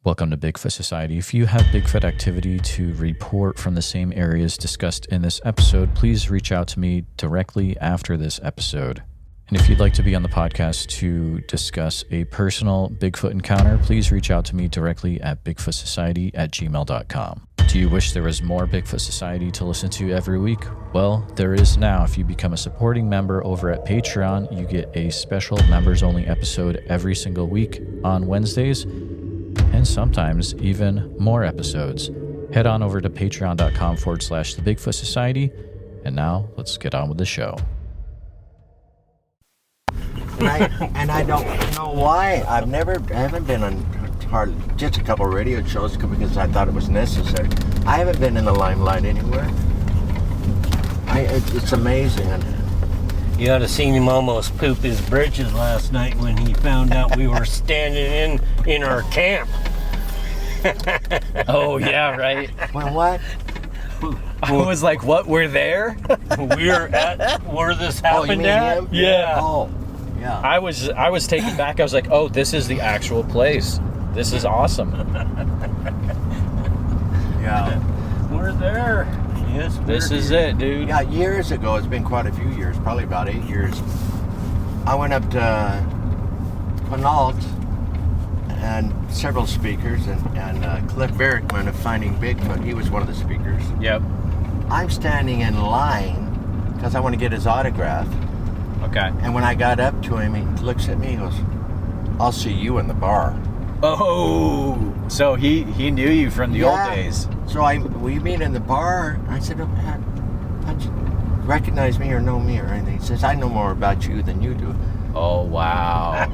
Welcome to Bigfoot Society. If you have Bigfoot activity to report from the same areas discussed in this episode, please reach out to me directly after this episode. And if you'd like to be on the podcast to discuss a personal Bigfoot encounter, please reach out to me directly at bigfootsociety@gmail.com. Do you wish there was more Bigfoot Society to listen to every week? Well, there is now. If you become a supporting member over at Patreon, you get a special members-only episode every single week on Wednesdays, and sometimes even more episodes. Head on over to patreon.com/The Bigfoot Society. And now let's get on with the show. And I don't know why. I haven't been on just a couple of radio shows because I thought it was necessary. I haven't been in the limelight anywhere. It's amazing. You ought to seen him almost poop his britches last night when he found out we were standing in our camp. Oh, yeah, right. Well, what? I was like, what, we're there? We're at where this happened at? Him? Yeah. Oh, yeah. I was taken back. I was like, oh, this is the actual place. This is awesome. Yeah. We're there. Yes, This is it, dude. Yeah, years ago, it's been quite a few years, probably about 8 years. I went up to Quinault and several speakers, and Cliff Berickman of Finding Bigfoot, he was one of the speakers. Yep. I'm standing in line because I want to get his autograph. Okay. And when I got up to him, he looks at me and goes, "I'll see you in the bar." Oh, so he knew you from the old days. So we meet in the bar. I said, "Oh, how'd you recognize me or know me or anything?" He says, "I know more about you than you do." Oh, wow.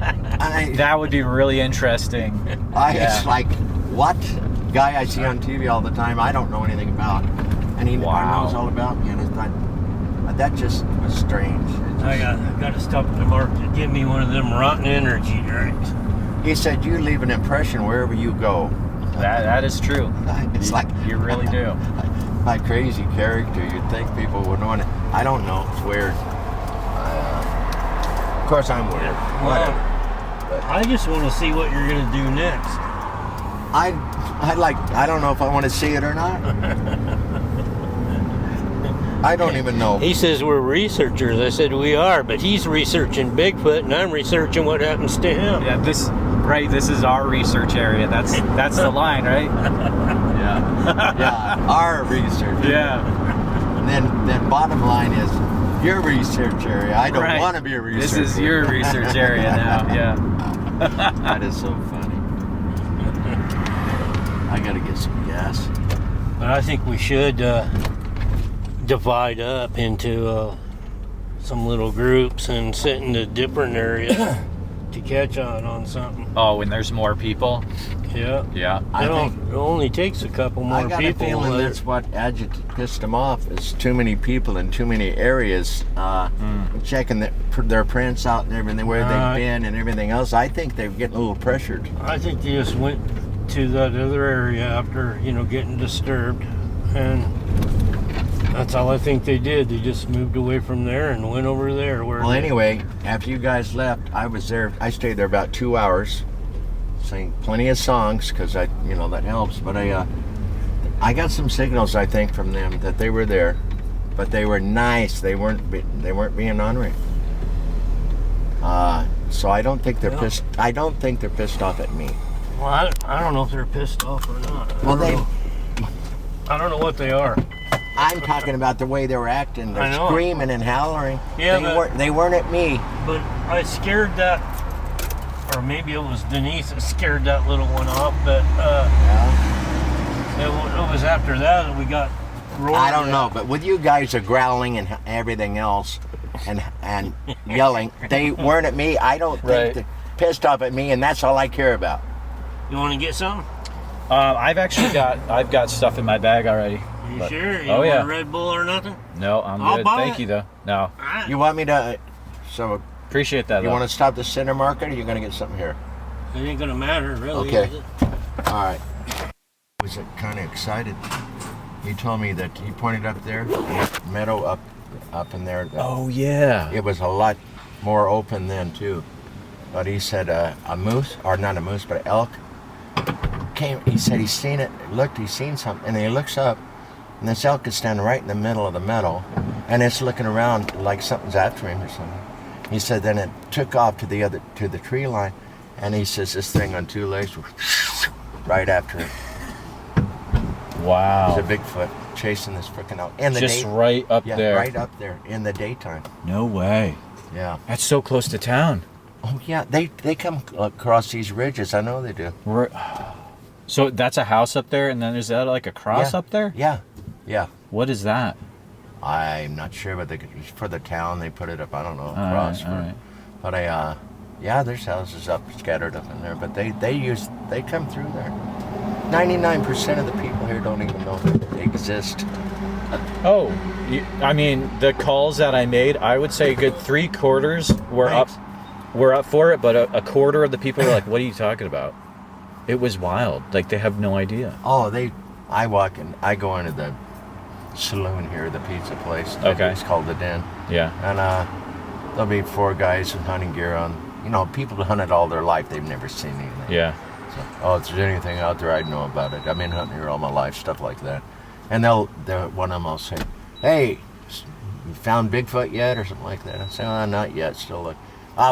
That would be really interesting. It's like, what? Guy I see on TV all the time, I don't know anything about. And he knows all about me. And it's not, that just was strange. I got to stop at the market to give me one of them rotten energy drinks. He said, "You leave an impression wherever you go." That is true. It's like you really do. My crazy character. You'd think people would want it. I don't know. It's weird. Of course, I'm weird. Well, I just want to see what you're going to do next. I don't know if I want to see it or not. I don't even know. He says we're researchers. I said we are, but he's researching Bigfoot, and I'm researching what happens to him. Yeah, this is our research area. That's the line, right? Yeah, our research. Yeah. And then bottom line is your research area. I don't want to be a researcher. This is your research area now. Yeah. That is so funny. I gotta get some gas. But I think we should divide up into some little groups and sit in the different areas to catch on something. Oh, when there's more people? Yeah. Yeah. It only takes a couple more people. I got a feeling that's what pissed them off, is too many people in too many areas checking their prints out and everything, where they've been and everything else. I think they're getting a little pressured. I think they just went to that other area after, getting disturbed, and that's all I think they did. They just moved away from there and went over there. Well, anyway, after you guys left, I was there. I stayed there about 2 hours, sang plenty of songs because that helps. But I got some signals, I think, from them that they were there, but they were nice. They weren't being ornery. So I don't think they're pissed. I don't think they're pissed off at me. Well, I don't know if they're pissed off or not. Well, I don't know what they are. I'm talking about the way they were acting. They're screaming and hollering. Yeah, they weren't at me. But I scared that, or maybe it was Denise that scared that little one off. But it was after that we got roaring. I don't know, but with you guys are growling and everything else, and yelling, they weren't at me. I don't think they're pissed off at me, and that's all I care about. You want to get some? I've got stuff in my bag already. You sure? You want a Red Bull or nothing? No, I'm I'll good. buy Thank you, though. No. Right. You want me to? So Appreciate that. You want to stop the center market, or you going to get something here? It ain't gonna matter, really. Okay. Is it? All right. I was kind of excited. He told me that he pointed up there, that meadow up in there. Oh yeah. It was a lot more open then too. But he said a moose, or not a moose, but an elk He said he's seen it. He's seen something, and then he looks up, and this elk is standing right in the middle of the meadow, and it's looking around like something's after him or something. He said then it took off to the tree line, and he says this thing on 2 legs right after it. Wow. It's a Bigfoot chasing this freaking elk. In the Just right up there. right up there in the daytime. No way. Yeah. That's so close to town. Oh yeah, they come across these ridges. I know they do. So that's a house up there, and then is that like a cross up there? Yeah, yeah. What is that? I'm not sure, but for the town they put it up. I don't know, across. All right. But yeah, there's houses scattered up in there. But they come through there. 99% of the people here don't even know that they exist. Oh, I mean, the calls that I made, I would say a good 3/4 were up for it, but a quarter of the people were like, "What are you talking about?" It was wild. Like they have no idea. Oh, I go into the saloon here, the pizza place. Okay. It's called the Den. Yeah. And there'll be 4 guys with hunting gear on. You know, people who hunted all their life, they've never seen anything. Yeah. So, if there's anything out there, I'd know about it. I've been hunting here all my life, stuff like that. And one of them will say, "Hey, you found Bigfoot yet?" or something like that. I say, "Oh, not yet. Still look."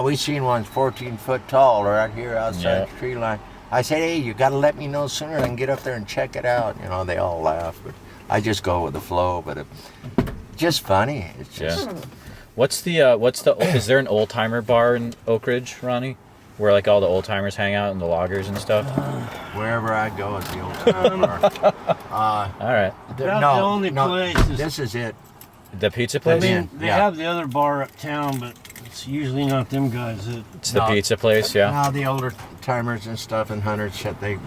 We seen one 14 foot tall right here outside the tree line. I said, "Hey, you got to let me know sooner. I can get up there and check it out." You know, they all laugh, but I just go with the flow. But just funny. It's just. Yeah. Is there an old timer bar in Oakridge, Ronnie? Where like all the old timers hang out and the loggers and stuff? Wherever I go is the old timer bar. All right. The only place is... This is it. The pizza place? They have the other bar uptown, but it's usually not them guys. It's the pizza place, yeah. Now the older timers and stuff and hunters, shit, they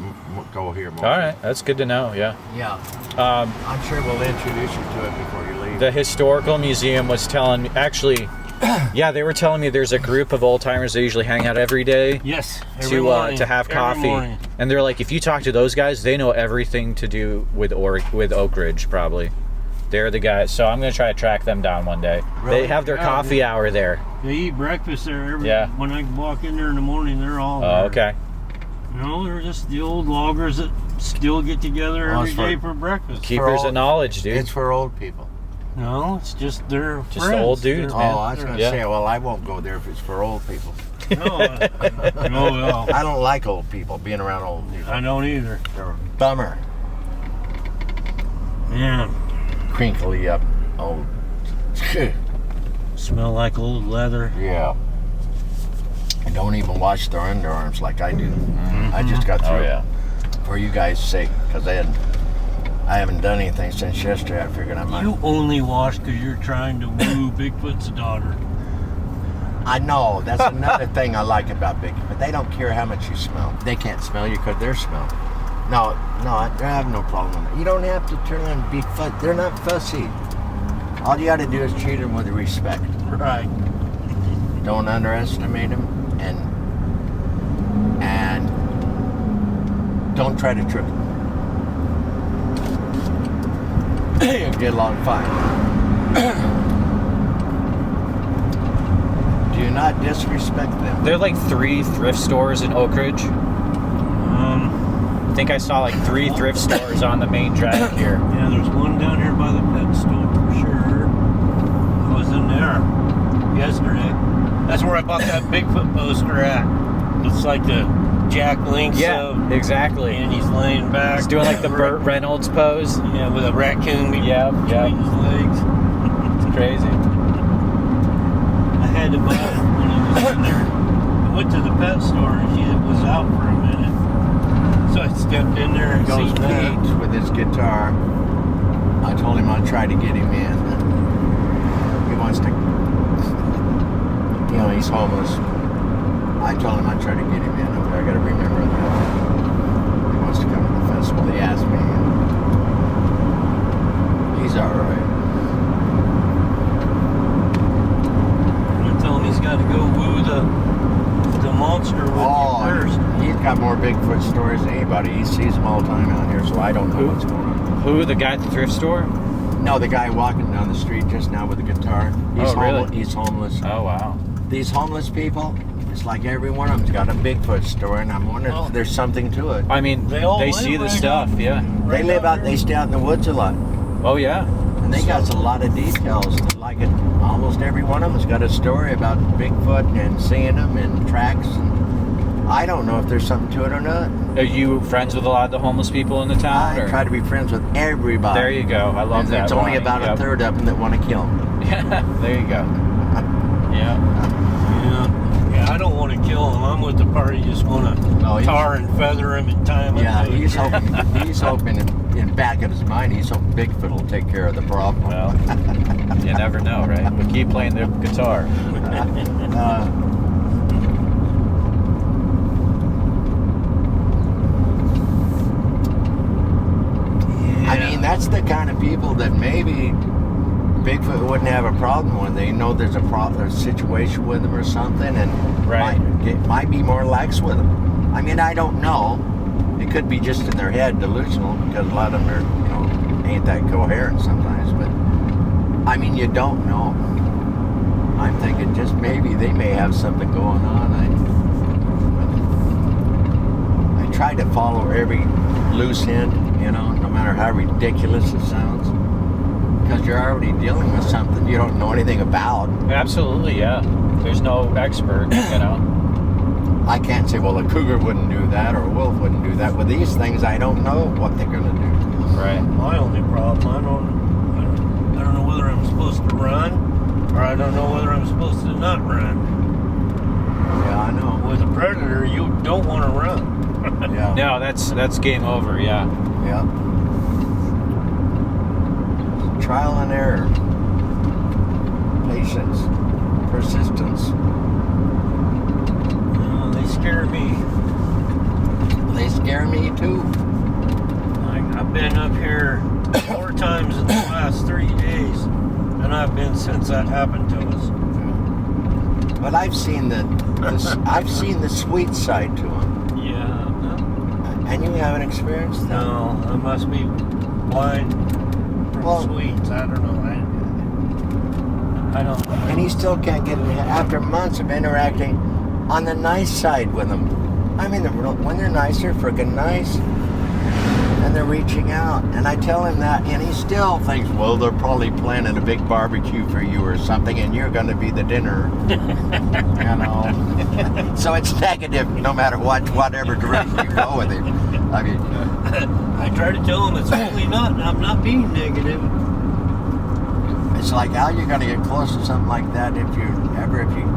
go here more. All right, that's good to know, yeah. Yeah. I'm sure we'll introduce you to it before you leave. The historical museum was telling me, actually, yeah, they were telling me there's a group of old timers that usually hang out every day. Yes. To have coffee. And they're like, if you talk to those guys, they know everything to do with Oakridge, probably. They're the guys. So I'm going to try to track them down one day. Really? They have their coffee hour there. They eat breakfast there when I walk in there in the morning, they're all there. Oh, okay. You know, they're just the old loggers that still get together every day for breakfast. Keepers of knowledge, dude. It's for old people. No, it's just they're just friends. The old dudes, man. Oh, I was going to say, well, I won't go there if it's for old people. No, I don't like old people, being around old people. I don't either. They're a bummer. Yeah. Crinkly up old. Smell like old leather. Yeah. And don't even wash their underarms like I do. Mm-hmm. I just got through. Oh, yeah. For you guys' sake, because I haven't done anything since yesterday. I figured I might. You only wash because you're trying to woo Bigfoot's daughter. I know. That's another thing I like about Bigfoot. They don't care how much you smell. They can't smell you because they're smelling. No, I have no problem with it. You don't have to turn on Bigfoot. They're not fussy. All you got to do is treat them with respect. Right. Don't underestimate them, and don't try to trick them. You'll get along fine. Do not disrespect them. There are like 3 thrift stores in Oakridge. I think I saw like 3 thrift stores on the main drag here. Yeah, there's one down here by the pet store for sure. I was in there yesterday. That's where I bought that Bigfoot poster at. It's like the Jack Lynx. Yeah, exactly. And he's laying back. He's doing like the Burt Reynolds pose. Yeah, with a raccoon between his legs. It's crazy. I had to buy it when he was in there. I went to the pet store and she was out for a minute. So I stepped in there and goes Pete with his guitar. I told him I'd try to get him in. He wants to, he's homeless. I told him I'd try to get him in. I got to remember that. He wants to come to the festival. He asked me. He's all right. I tell him he's got to go woo the monster with you first. He's got more Bigfoot stories than anybody. He sees them all the time out here, so I don't know what's going on. Who, the guy at the thrift store? No, the guy walking down the street just now with a guitar. He's really? He's homeless. Oh, wow. These homeless people, It's like every one of them's got a Bigfoot story, and I'm wondering if there's something to it. I mean, they see the stuff, yeah. They live out, they stay out in the woods a lot. Oh, yeah. And they got a lot of details. Like it, almost every one of them's got a story about Bigfoot and seeing them and tracks. And I don't know if there's something to it or not. Are you friends with a lot of the homeless people in the town? I try to be friends with everybody. There you go. I love that. There's only about a third of them that want to kill them. Yeah, there you go. Yeah. Yeah, I don't want to kill him. I'm with the party. Just want to tar and feather him and tie him. Yeah, he's hoping in back of his mind, he's hoping Bigfoot will take care of the problem. Well, you never know, right? But keep playing the guitar. I mean, that's the kind of people that maybe Bigfoot wouldn't have a problem when they know there's a situation with them or something, and might be more lax with them. I mean, I don't know. It could be just in their head, delusional, because a lot of them are, ain't that coherent sometimes. But I mean, you don't know. I'm thinking just maybe they may have something going on. I try to follow every loose end, no matter how ridiculous it sounds. Because you're already dealing with something you don't know anything about. Absolutely, yeah. There's no expert, I can't say, well, a cougar wouldn't do that or a wolf wouldn't do that. With these things, I don't know what they're going to do. Right. My only problem, I don't know whether I'm supposed to run or I don't know whether I'm supposed to not run. Yeah, I know. With a predator, you don't want to run. Yeah. No, that's game over, yeah. Yeah. Trial and error. Patience. Persistence. They scare me. They scare me too. I've been up here 4 times in the last 3 days, and I've been since that happened to us. But I've seen the sweet side to them. Yeah. And you haven't experienced that? No, I must be blind from sweets. I don't know. I don't know. And he still can't get it after months of interacting on the nice side with them. I mean, when they're nice, they're freaking nice. And they're reaching out. And I tell him that, and he still thinks, well, they're probably planning a big barbecue for you or something, and you're going to be the dinner. So it's negative no matter whatever direction you go with him. I mean, I try to tell him it's really not. I'm not being negative. it's like how you're going to get close to something like that if you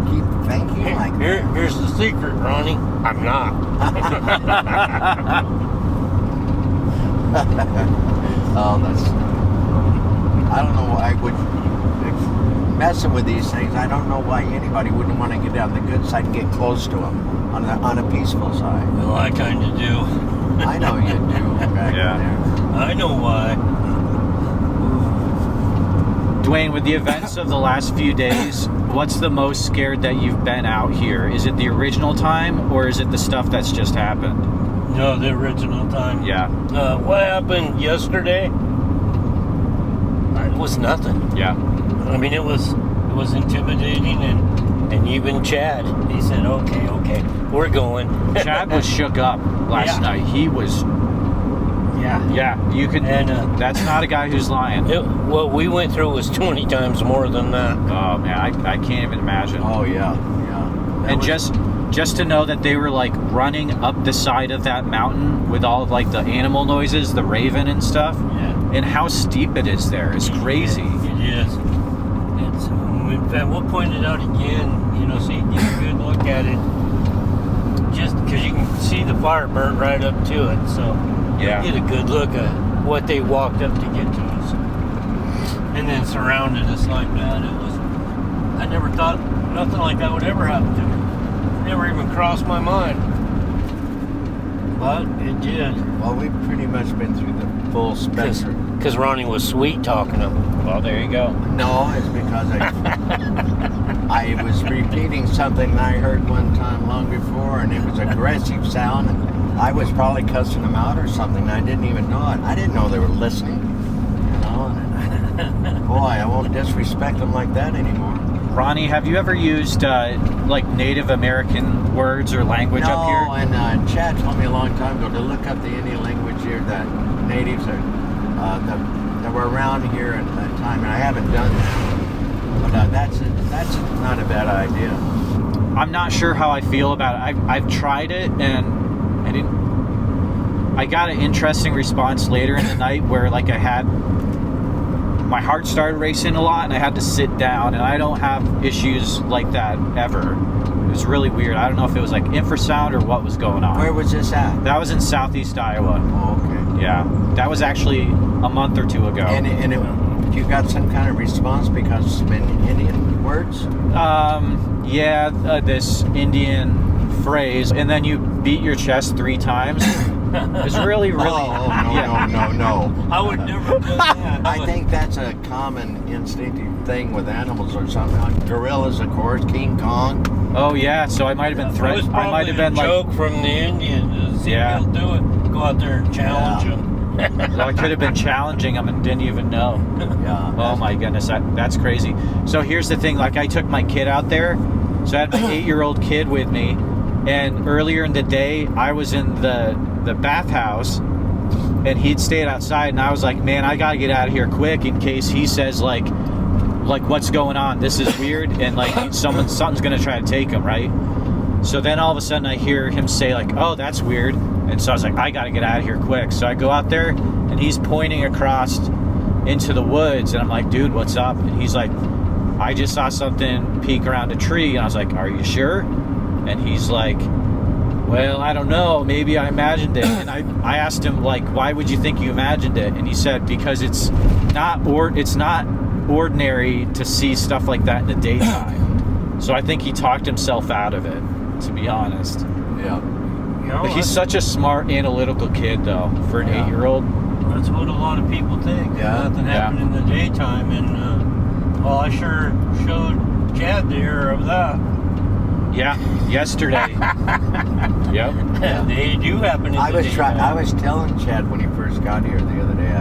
keep thinking like that. Here's the secret, Ronnie. I'm not. Oh, I don't know why I would messing with these things. I don't know why anybody wouldn't want to get down the good side and get close to them on a peaceful side. Well, I kind of do. I know you do. Back there. I know why. Dwayne, with the events of the last few days, what's the most scared that you've been out here? Is it the original time, or is it the stuff that's just happened? No, the original time. Yeah. What happened yesterday? It was nothing. Yeah. I mean, it was intimidating, and even Chad, he said, okay, we're going. Chad was shook up last night. He was. Yeah, you can. And that's not a guy who's lying. What we went through was 20 times more than that. Oh man, I can't even imagine. Oh yeah. And just to know that they were like running up the side of that mountain with all of like the animal noises, the raven and stuff. Yeah. And how steep it is there. It's crazy. It is. It's. In fact, we'll point it out again. So you get a good look at it. Just because you can see the fire burnt right up to it, so. Yeah. Get a good look at what they walked up to get to us, and then surrounded us like that. I never thought nothing like that would ever happen to me. Never even crossed my mind, but it did. Well, we've pretty much been through the full spectrum. Because Ronnie was sweet talking to him. Well, there you go. No, it's because I was repeating something I heard one time long before, and it was aggressive sound. And I was probably cussing them out or something. I didn't even know it. I didn't know they were listening. And boy, I won't disrespect them like that anymore. Ronnie, have you ever used like Native American words or language up here? No, and Chad told me a long time ago to look up the Indian language here that natives are that were around here at that time, and I haven't done that. But that's not a bad idea. I'm not sure how I feel about it. I've tried it, and I got an interesting response later in the night where like my heart started racing a lot and I had to sit down, and I don't have issues like that ever. It was really weird. I don't know if it was like infrasound or what was going on. Where was this at? That was in Southeast Iowa. Oh, okay. Yeah. That was actually a month or two ago. And you got some kind of response because of Indian words? This Indian phrase, and then you beat your chest 3 times. It's really, really... No. I would never do that. I think that's a common instinctive thing with animals or something. Like gorillas, of course, King Kong. Oh, yeah, so I might have been threatened. I might have been a joke from the Indians. See if he'll do it. Go out there and challenge him. So I could have been challenging him and didn't even know. Yeah. Oh, my goodness, that's crazy. So here's the thing. Like, I took my kid out there. So I had my 8-year-old kid with me. And earlier in the day, I was in the bathhouse, and he'd stayed outside, and I was like, man, I gotta get out of here quick in case he says like what's going on, this is weird, and like something's gonna try to take him, right? So then all of a sudden I hear him say like, oh, that's weird, and so I was like, I gotta get out of here quick. So I go out there, and he's pointing across into the woods, and I'm like, dude, what's up? And he's like, I just saw something peek around a tree. And I was like, are you sure? And he's like, well, I don't know, maybe I imagined it. And I asked him, like, why would you think you imagined it? And he said, because it's not ordinary to see stuff like that in the daytime. So I think he talked himself out of it, to be honest. Yeah. But he's such a smart, analytical kid, though, for an 8-year-old. That's what a lot of people think. Yeah. Nothing happened in the daytime. And, well, I sure showed Chad the error of that. Yeah, yesterday. Yep. Yeah. They do happen in the daytime. I was telling Chad when he first got here the other day,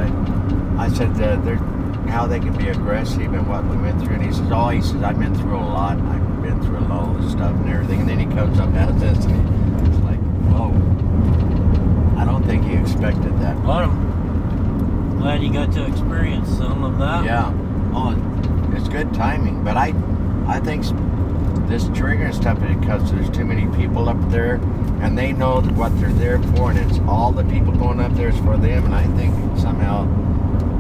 I said how they can be aggressive and what we went through. And he says, I've been through a lot. I've been through all this stuff and everything. And then he comes up and has this, and it's like, whoa. I don't think he expected that. Well, I'm glad you got to experience some of that. Yeah. Oh, it's good timing. But I think this trigger and stuff, because there's too many people up there, and they know what they're there for, and it's all the people going up there is for them. And I think somehow,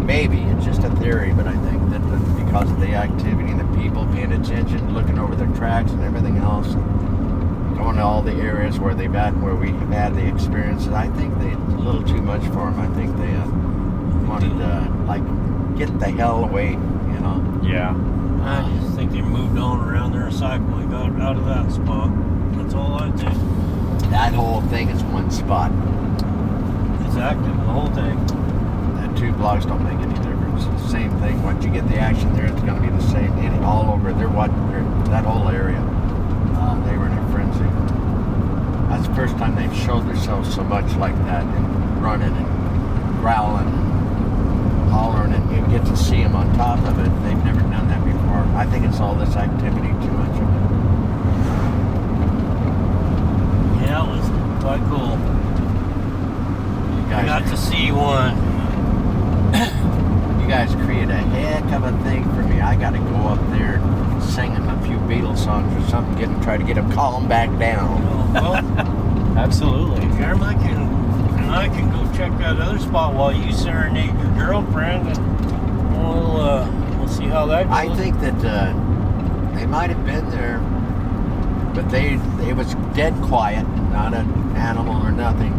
maybe it's just a theory, but I think that because of the activity and the people paying attention, looking over their tracks and everything else, going to all the areas where we have had the experiences, I think they a little too much for them. I think they wanted to get the hell away, you know. Yeah. I just think they moved on around their cycle and got out of that spot. That's all I think. That whole thing is one spot. It's active, the whole thing. That 2 blocks don't make any difference. It's the same thing. Once you get the action there, it's going to be the same. All over that whole area. They were in a frenzy. That's the first time they've showed themselves so much like that, and running and growling and hollering, and you get to see them on top of it. They've never done that before. I think it's all this activity, too much of it. Yeah, it was quite cool. I got to see one. You guys create a heck of a thing for me. I got to go up there singing a few Beatles songs or something, try to get them, calm back down. Well, absolutely. Jeremiah and I can go check that other spot while you serenade your girlfriend, and we'll see how that goes. I think that they might have been there, but it was dead quiet, not an animal or nothing,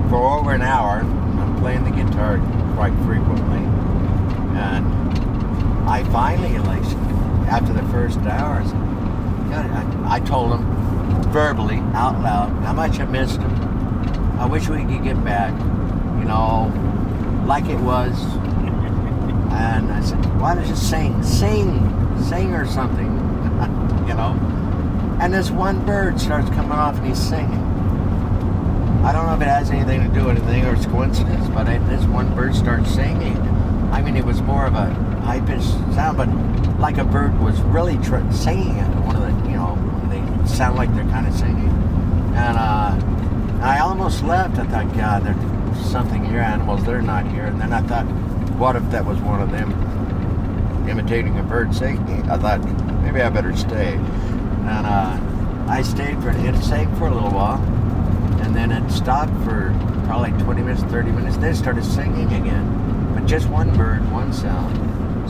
for over an hour. I'm playing the guitar quite frequently, and I finally, like, after the first hour, I told them verbally, out loud, how much I missed them. I wish we could get back, you know, like it was. And I said, why don't you sing or something, you know? And this one bird starts coming off and he's singing. I don't know if it has anything to do with anything or it's coincidence, but this one bird starts singing. I mean, it was more of a high-pitched sound, but like a bird was really singing it. One of the, they sound like they're kind of singing. And I almost left. I thought, God, there's something here, animals, they're not here. And then I thought, what if that was one of them imitating a bird singing? I thought, maybe I better stay. And I stayed it sang for a little while. And then it stopped for probably 20 minutes, 30 minutes. Then it started singing again. But just one bird, one sound.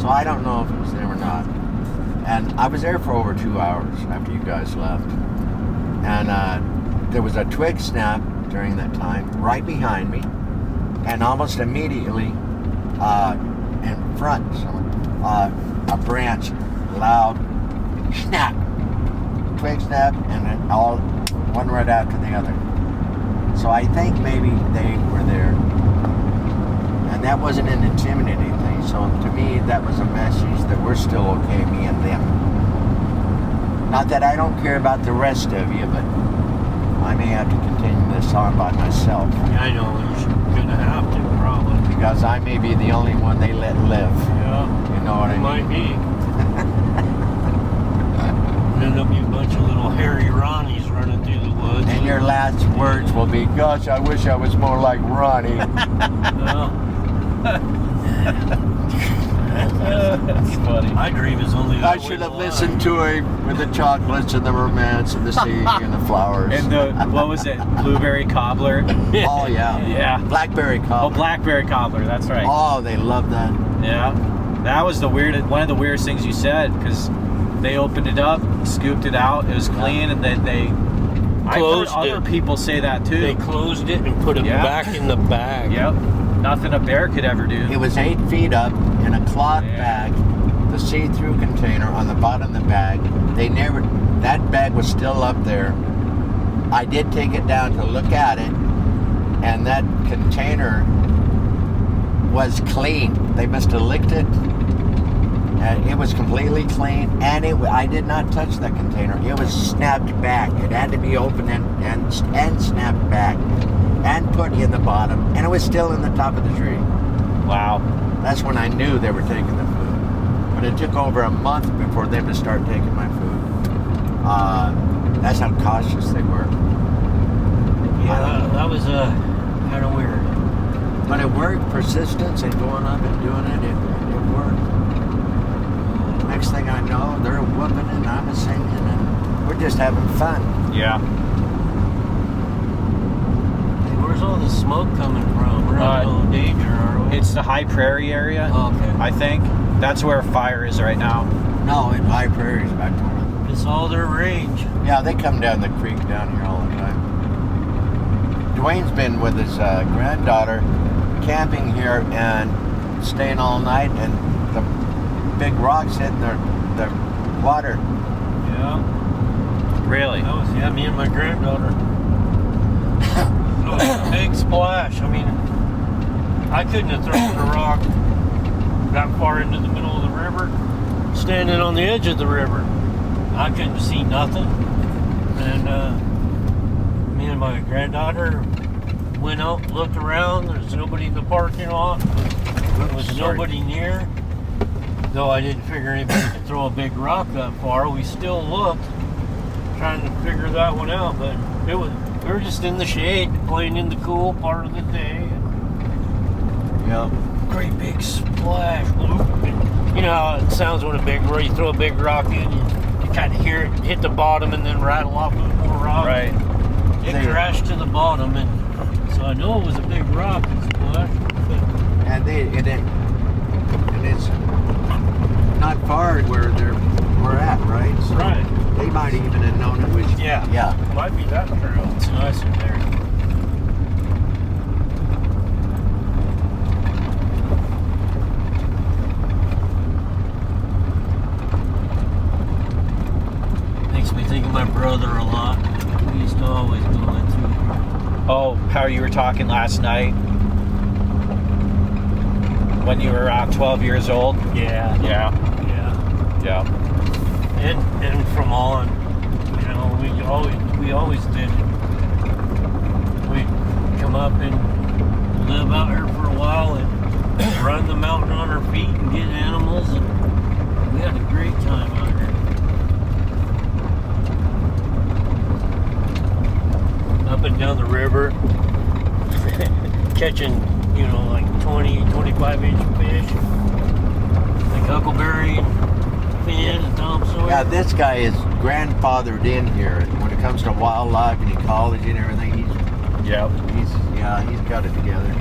So I don't know if it was them or not. And I was there for over 2 hours after you guys left. And there was a twig snap during that time right behind me. And almost immediately in front, a branch, loud snap. Twig snap, and then all one right after the other. So I think maybe they were there. And that wasn't an intimidating thing. So to me, that was a message that we're still okay, me and them. Not that I don't care about the rest of you, but I may have to continue this on by myself. Yeah, I know, you're gonna have to, probably. Because I may be the only one they let live. Yeah. You know what I mean? Might be. And then there'll be a bunch of little hairy Ronnies running through the woods. And your last words will be, gosh, I wish I was more like Ronnie. Well, That's funny. my dream is only that I should have listened to him with the chocolates and the romance and the sea and the flowers. And the, what was it? Blueberry cobbler? Oh, yeah. Yeah. Blackberry Oh, cobbler. blackberry cobbler. That's right. Oh, they love that. Yeah. That was one of the weirdest things you said, because they opened it up, scooped it out, it was clean, and then I've heard other people say that too. They closed it and put it back in the bag. Yep. Nothing a bear could ever do. It was 8 feet up in a cloth bag, the see-through container on the bottom of the bag. That bag was still up there. I did take it down to look at it, and that container was clean. They must have licked it, and it was completely clean, and I did not touch that container. It was snapped back. It had to be opened and snapped back and put in the bottom, and it was still in the top of the tree. Wow. That's when I knew they were taking the food. But it took over a month before them to start taking my food. That's how cautious they were. Yeah, that was kind of weird. But it worked. Persistence and going up and doing it, it worked. Next thing I know, they're whooping and I'm singing, and we're just having fun. Yeah. Where's all the smoke coming from? We're not in danger, are we? It's the high prairie area, Okay. I think. That's where fire is right now. No, in high prairies back there. It's all their range. Yeah, they come down the creek down here all the time. Dwayne's been with his granddaughter camping here and staying all night, and the big rocks hitting the water. Yeah. Really? That was, me and my granddaughter. It was a big splash. I mean, I couldn't have thrown a rock that far into the middle of the river, standing on the edge of the river. I couldn't see nothing. And me and my granddaughter went out, looked around. There's nobody in the parking lot. There was nobody near. Though I didn't figure anybody could throw a big rock that far, we still looked, trying to figure that one out. But we were just in the shade, playing in the cool part of the day. Yeah. Great big splash. You know how it sounds when you throw a big rock in, you kind of hear it hit the bottom and then rattle off with more rock. Right. It crashed to the bottom, and so I know it was a big rock splash. And it's not far where we're at, right? So Right. They might even have known it was. Yeah. Yeah. Might be that trail. It's nice in there. Makes me think of my brother a lot. We used to always go in through here. Oh, how you were talking last night when you were around 12 years old? Yeah. Yeah. Yeah. And from on, you know, we always did it. We'd come up and live out here for a while and run the mountain on our feet and get animals, and we had a great time out here. Up and down the river, catching, you know, like 20, 25-inch fish, like huckleberry, fin, and Tom Sawyer. Yeah, this guy is grandfathered in here. When it comes to wildlife and ecology and everything, he's got it together.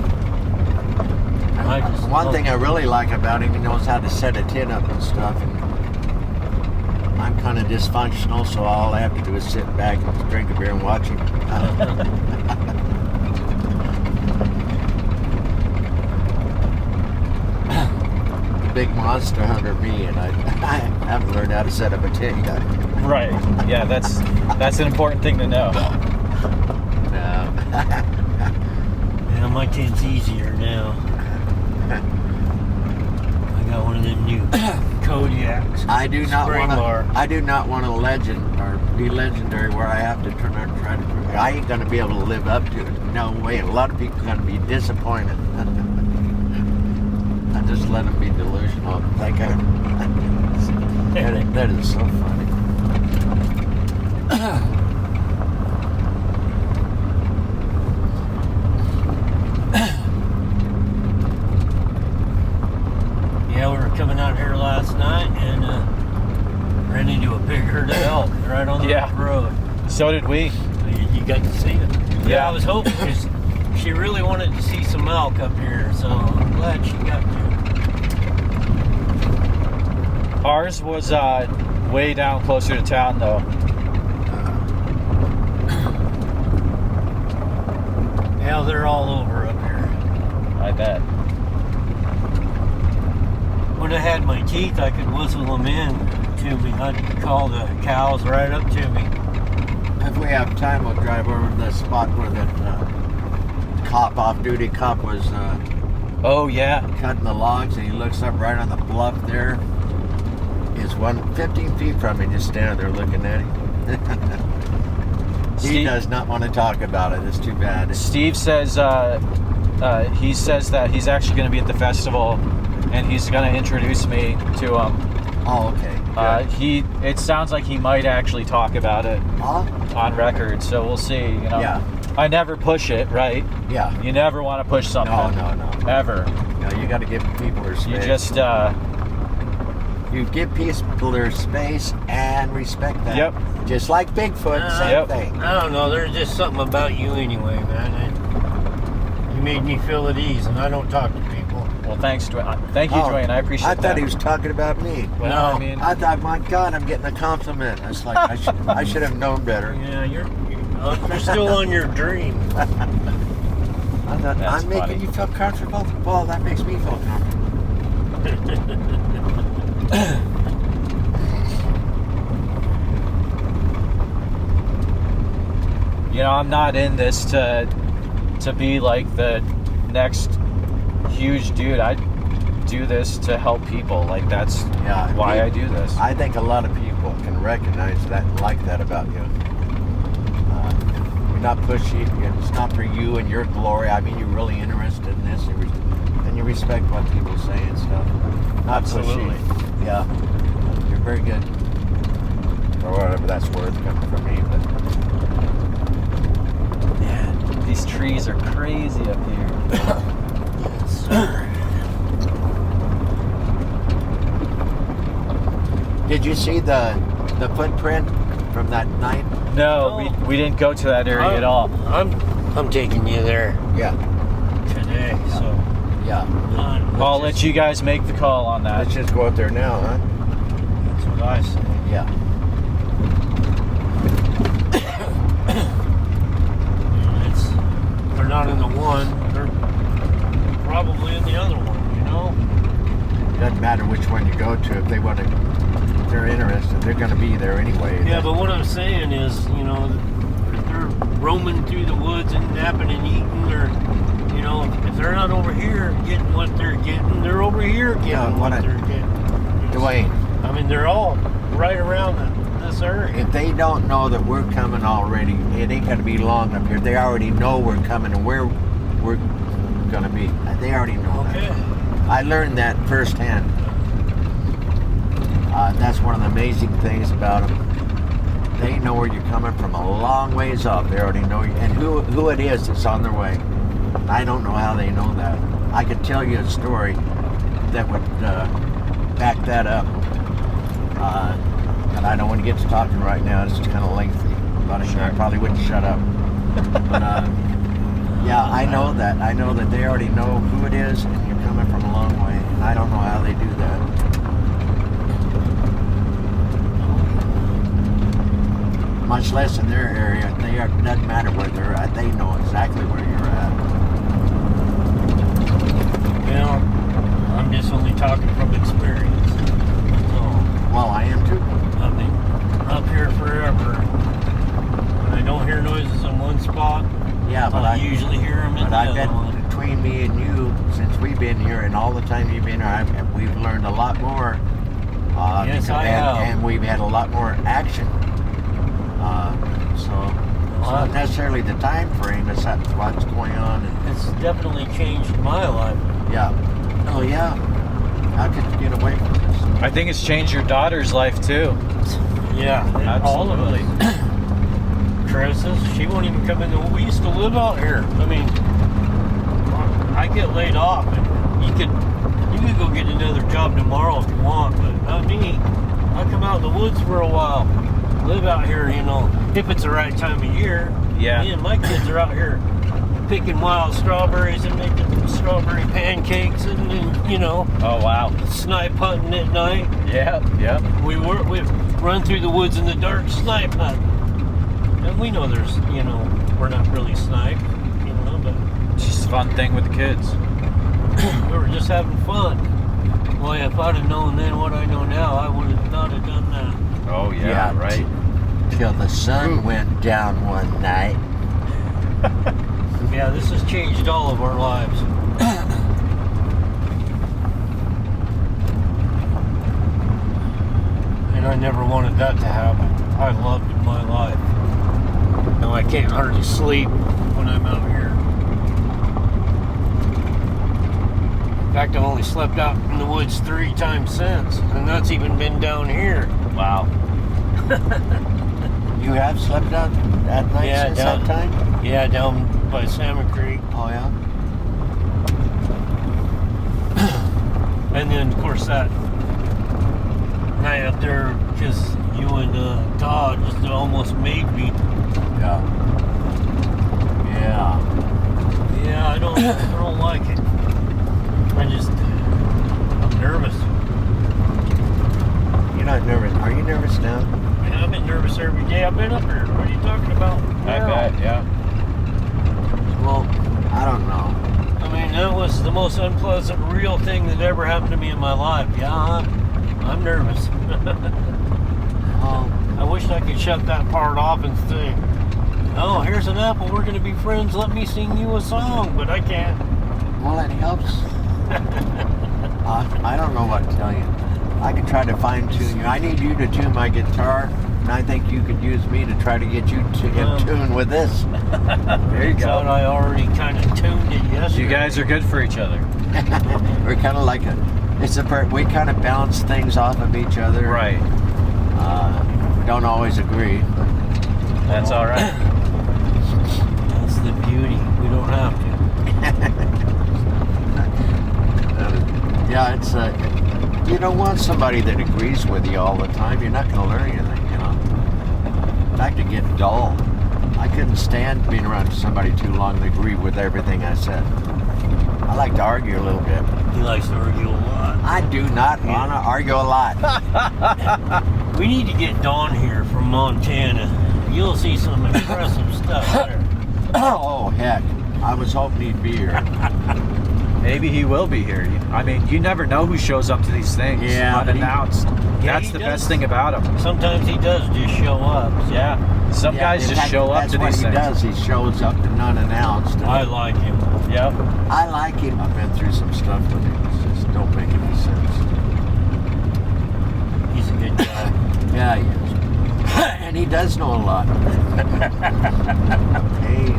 One thing I really like about him, he knows how to set a tin up and stuff. And I'm kind of dysfunctional, so all I have to do is sit back and drink a beer and watch him. The big monster hunter me, and I haven't learned how to set up a tin yet. Right. Yeah, that's an important thing to know. Yeah, my tin's easier now. I got one of them new Kodiaks. I do not Spring want bar. to. I do not want to legend or be legendary where I have to try to. I ain't gonna be able to live up to it. No way. A lot of people are gonna be disappointed. I just let them be delusional. Like that is so funny. Yeah, we were coming out here last night and ran into a big herd of elk right on the road. So did we. You got to see it. Yeah. I was hoping because she really wanted to see some elk up here, so I'm glad she got to. Ours was way down closer to town, though. Yeah, they're all over up here. I bet. When I had my teeth, I could whistle them in to me. I'd call the cows right up to me. If we have time, we'll drive over to the spot where that off-duty cop was Oh, yeah. cutting the logs, and he looks up right on the bluff there. Is 15 feet from me, just standing there looking at him. He does not want to talk about it. It's too bad. Steve says he says that he's actually going to be at the festival, and he's going to introduce me to him. Oh, okay. It sounds like he might actually talk about it on record, so we'll see. You know, Yeah. I never push it, right? Yeah. You never want to push something. No. Ever. No, you got to give people their space. You just you give people their space and respect that. Yep. Just like Bigfoot, same thing. I don't know. There's just something about you anyway, man. You made me feel at ease, and I don't talk to people. Well, thanks, Dwayne. Thank you, Dwayne. I appreciate that. I thought he was talking about me. Well, No. I mean, I thought, my God, I'm getting a compliment. I was like, I should have known better. Yeah, you're still on your dream. I thought, That's I'm making funny. you feel comfortable? Well, that makes me feel comfortable. you know, I'm not in this to be like the next huge dude. I do this to help people. Like, that's why I do this. I think a lot of people can recognize that and like that about you. You're not pushy. It's not for you and your glory. I mean, you're really interested in this, and you respect what people say and stuff. Not Absolutely. pushy. Yeah, you're very good. Or whatever that's worth coming from me. But Yeah, these trees are crazy up here. Yes, sir. did you see the footprint from that night? No, we didn't go to that area at all. I'm taking you there Yeah, today, so yeah. I'll let you guys make the call on that. Let's just go out there now, huh? that's what I say. Yeah. They're not in the one, they're probably in the other one, you know? Doesn't matter which one you go to. If they want to, if they're interested, they're going to be there anyway. Yeah, but what I'm saying is, you know, they're roaming through the woods and napping and eating, or, you know, if they're not over here getting what they're getting, they're over here getting what they're getting. Dwayne, I mean, they're all right around this area. if they don't know that we're coming already, it ain't going to be long up here. They already know we're coming and where we're going to be. They already know Okay. that. I learned that firsthand. That's one of the amazing things about them. They know where you're coming from a long ways off. They already know you, and who it is that's on their way. I don't know how they know that. I could tell you a story that would back that up. And I don't want to get to talking right now. It's just kind of lengthy. But I probably wouldn't shut up. But yeah, I know that. I know that they already know who it is, and you're coming from a long way. And I don't know how they do that. Much less in their area. Doesn't matter where they're at. They know exactly where you're at. Well, I'm just only talking from experience. So, Well, I am too. I've been up here forever. When I don't hear noises in one spot, Yeah, but I usually hear them in But the I've other been one. between me and you since we've been here, and all the time you've been here, we've learned a lot more. Yes, I have. And we've had a lot more action. So it's not necessarily the time frame; it's what's going on. It's definitely changed my life. Yeah. Oh yeah. How could you get away from this? I think it's changed your daughter's life too. Yeah, all of us. Chris's, she won't even come in. We used to live out here. I mean, I get laid off, and you could go get another job tomorrow if you want, but not me. I come out in the woods for a while, live out here, you know, if it's the right time of year. Yeah. Me and my kids are out here picking wild strawberries and making strawberry pancakes and you know. Oh wow. Snipe hunting at night. Yeah. We run through the woods in the dark snipe hunting. And we know there's, you know, we're not really snipe, you know, but It's just a fun thing with the kids. we were just having fun. Boy, if I'd have known then what I know now, I would have not have done that. Oh yeah, right. Till the sun went down one night. Yeah, this has changed all of our lives. And I never wanted that to happen. I loved my life. No, I can't hardly sleep when I'm out here. In fact, I've only slept out in the woods 3 times since, and that's even been down here. Wow. You have slept out at night since that time? Yeah, down by Salmon Creek. Oh yeah. And then, of course, that night up there, because you and Todd just almost made me. Yeah. Yeah. Yeah, I don't like it. I'm nervous. You're not nervous. Are you nervous now? Man, I've been nervous every day I've been up here. What are you talking about? I bet, yeah. Well, I don't know. I mean, that was the most unpleasant, real thing that ever happened to me in my life. Yeah, I'm nervous. I wish I could shut that part off and say, oh, here's an apple, we're going to be friends, let me sing you a song, but I can't. Well, it helps. I don't know what to tell you. I could try to fine tune you. I need you to tune my guitar, and I think you could use me to try to get you in tune with this. There you go. Thought I already kind of tuned it yesterday. You guys are good for each other. We're kind of like we kind of bounce things off of each other. Right. We don't always agree. That's all right. That's the beauty. We don't have to. Yeah, it's you don't want somebody that agrees with you all the time. You're not going to learn anything, you know. In fact, it gets dull. I couldn't stand being around somebody too long that agreed with everything I said. I like to argue a little bit. He likes to argue a lot. I do not want to argue a lot. We need to get Dawn here from Montana. You'll see some impressive stuff there. Oh, heck. I was hoping he'd be here. Maybe he will be here. I mean, you never know who shows up to these things unannounced. That's the best thing about him. Sometimes he does just show up. So. Yeah. Some guys just show up to these things. That's what he does. He shows up and unannounced. I like him. Yep. I like him. I've been through some stuff with him. It just don't make any sense. He's a good guy. Yeah, he is. And he does know a lot. Hey.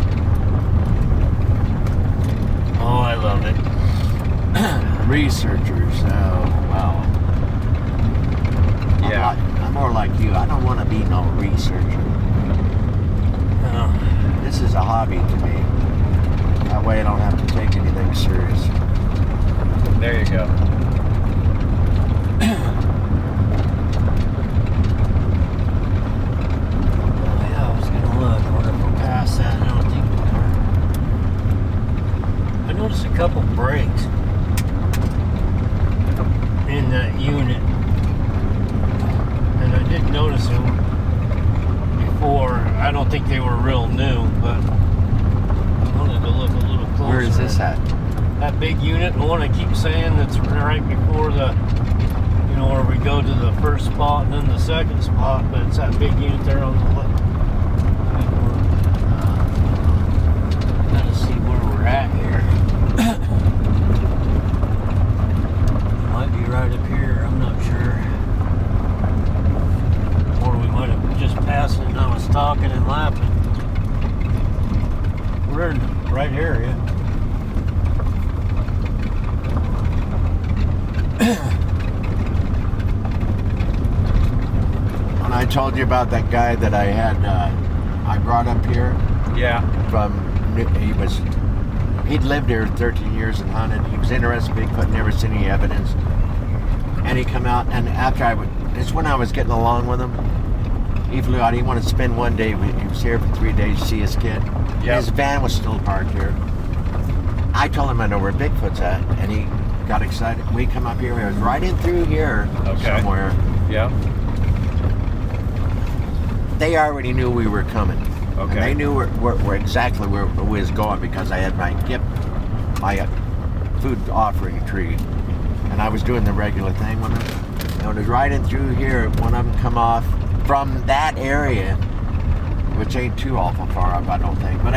Oh, I love it. Researchers. Oh, wow. Yeah. I'm more like you. I don't want to be no researcher. No. This is a hobby to me. That way I don't have to take anything serious. There you go. Yeah, I was gonna look. What if we're past that? I don't think we are. I noticed a couple breaks in that unit, and I didn't notice them before. I don't think they were real new, but I wanted to look a little closer. Where is this at? That big unit, the one I keep saying that's right before the, where we go to the first spot and then the second spot, but it's that big unit there on the left. Gotta see where we're at here. Might be right up here, I'm not sure. Or we might have just passed it and I was talking and laughing. We're in the right area. When I told you about that guy that I had, I brought up here Yeah. he'd lived here 13 years and hunted. He was interested in Bigfoot, never seen any evidence. And he come out, and it's when I was getting along with him. He flew out. He wanted to spend one day. He was here for 3 days to see his kid. Yep. His van was still parked here. I told him I know where Bigfoot's at, and he got excited. We come up here. He was right in through here somewhere. Yeah. They already knew we were coming. Okay. And they knew where exactly where we was going because I had my food offering tree, and I was doing the regular thing with them. And it was right in through here. One of them come off from that area, which ain't too awful far up, I don't think. But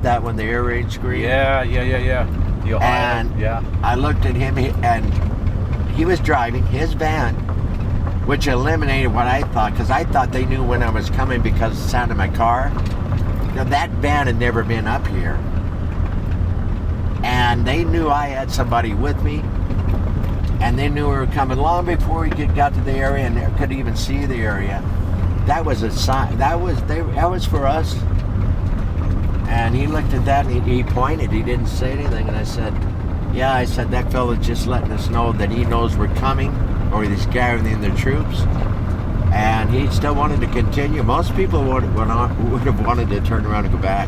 that one, the air raid scream. Yeah. The Ohio. And yeah. I looked at him, and he was driving his van, which eliminated what I thought, because I thought they knew when I was coming because of the sound of my car. Now, that van had never been up here. And they knew I had somebody with me. And they knew we were coming long before we got to the area and could even see the area. That was a sign. That was for us. And he looked at that and he pointed. He didn't say anything. And I said, yeah, I said, that fella's just letting us know that he knows we're coming, or he's gathering the troops. And he still wanted to continue. Most people would have wanted to turn around and go back.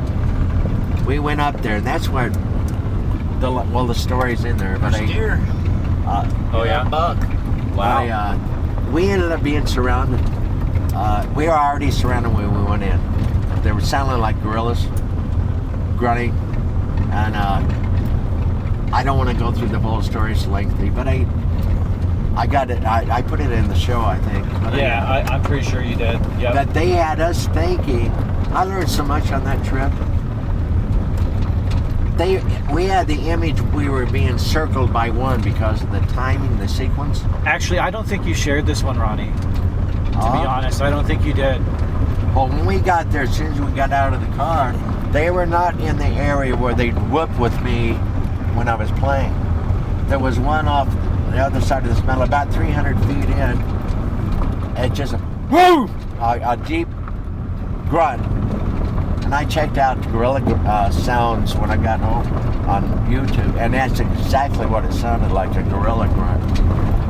We went up there, and that's where the story's in there. But deer. Buck. Wow. We ended up being surrounded. We were already surrounded when we went in. They were sounding like gorillas, grunting, and I don't want to go through the whole story; it's lengthy. But I got it. I put it in the show, I think. But I'm pretty sure you did. Yeah. That they had us thinking. I learned so much on that trip. We had the image we were being circled by one because of the timing, the sequence. Actually, I don't think you shared this one, Ronnie. To be honest, I don't think you did. Well, when we got there, as soon as we got out of the car, they were not in the area where they'd whoop with me when I was playing. There was one off the other side of this metal, about 300 feet in. It just a deep grunt. And I checked out gorilla sounds when I got home on YouTube, and that's exactly what it sounded like, a gorilla grunt.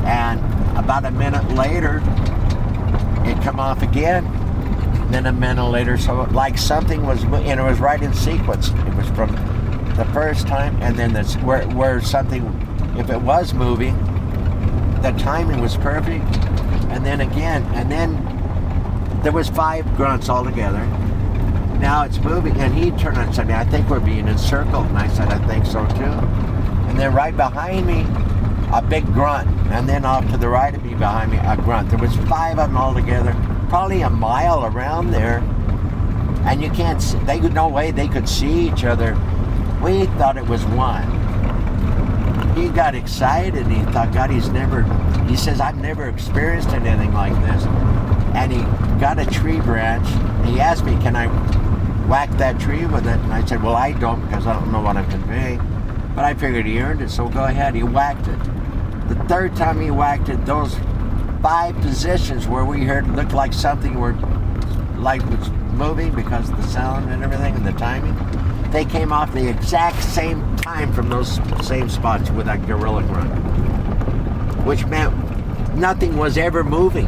And about a minute later, it come off again. And then a minute later, so like something was, and it was right in sequence. It was from the first time, and then that's where something, if it was moving, the timing was perfect. And then again, and then there was 5 grunts altogether. Now it's moving, and he turned and said, I think we're being encircled. And I said, I think so too. And then right behind me, a big grunt. And then off to the right of me, behind me, a grunt. There was 5 of them all together, probably a mile around there. And you can't see, no way they could see each other. We thought it was one. He got excited, and he thought, God, he says, I've never experienced anything like this. And he got a tree branch. He asked me, can I whack that tree with it. And I said, well, I don't, because I don't know what I'm conveying. But I figured he earned it, so go ahead. He whacked it. The third time he whacked it, those 5 positions where we heard looked like something were like was moving because of the sound and everything and the timing, they came off the exact same time from those same spots with that gorilla grunt, which meant nothing was ever moving.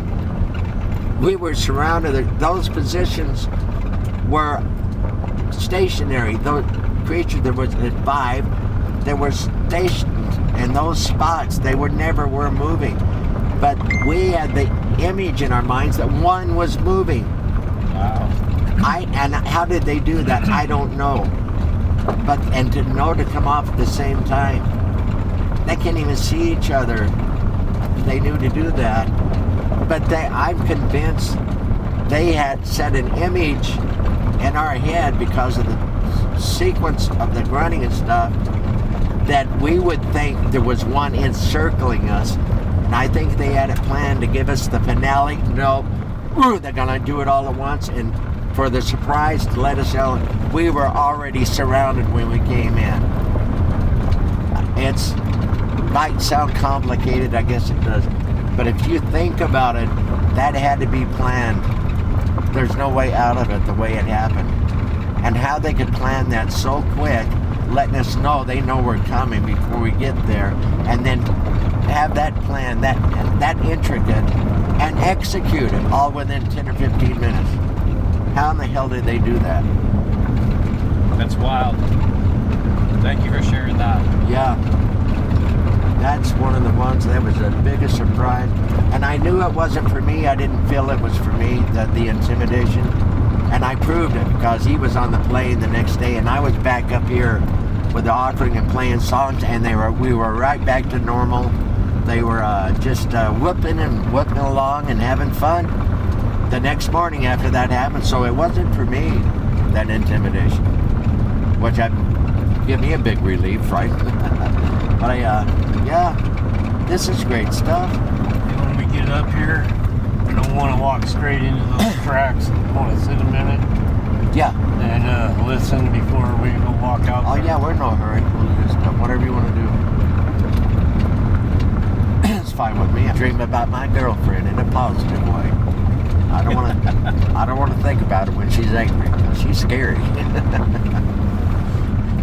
We were surrounded. Those positions were stationary. Those creatures, there was 5, they were stationed in those spots. They were moving. But we had the image in our minds that one was moving. Wow. And how did they do that? I don't know. But and to know to come off at the same time, they can't even see each other. They knew to do that. But I'm convinced they had set an image in our head because of the sequence of the grunting and stuff that we would think there was one encircling us. And I think they had it planned to give us the finale. No, they're gonna do it all at once, and for the surprise to let us know we were already surrounded when we came in. It's might sound complicated, I guess it does, but if you think about it, that had to be planned. There's no way out of it the way it happened. And how they could plan that so quick, letting us know they know we're coming before we get there, and then have that plan, that intricate, and execute it all within 10 or 15 minutes. How in the hell did they do that? That's wild. Thank you for sharing that. Yeah. That's one of the ones that was the biggest surprise. And I knew it wasn't for me. I didn't feel it was for me, the intimidation. And I proved it because he was on the plane the next day and I was back up here with the offering and playing songs, and we were right back to normal. They were just whooping along and having fun the next morning after that happened. So it wasn't for me, that intimidation, which give me a big relief, right? But yeah, this is great stuff. And when we get up here, we don't want to walk straight into those tracks. We want to sit a minute. Yeah. And listen before we go walk out. Oh yeah, we're in no hurry. We'll just whatever you want to do. It's fine with me. I dream about my girlfriend in a positive way. I don't want to think about it when she's angry. She's scary.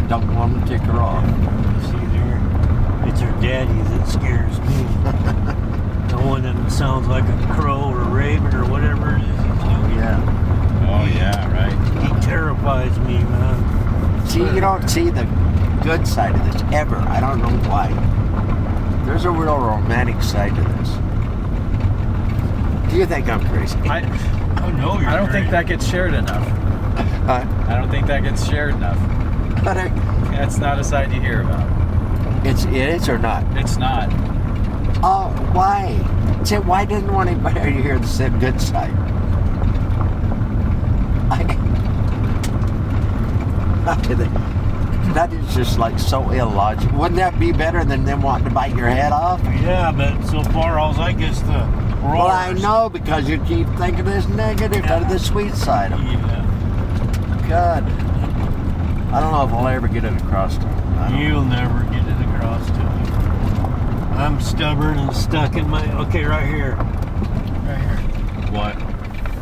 Don't want to tick her off. See there? It's her daddy that scares me. The one that sounds like a crow or a raven or whatever it is. Oh yeah. Oh yeah, right. He terrifies me, man. See, you don't see the good side of this ever. I don't know why. There's a real romantic side to this. Do you think I'm crazy? Oh no, you're I don't think that gets shared enough. I don't think that gets shared enough. But That's not a side you hear about. it is or not? It's not. Oh, why? See, why didn't anybody hear the good side? That is just like so illogical. Wouldn't that be better than them wanting to bite your head off? Yeah, but so far all I guess the roars. Well, I know, because you keep thinking this negative of the sweet side of it. Yeah. God. I don't know if I'll ever get it across to you. You'll never get it across to me. I'm stubborn and stuck in my... Okay, right here. Right here. What?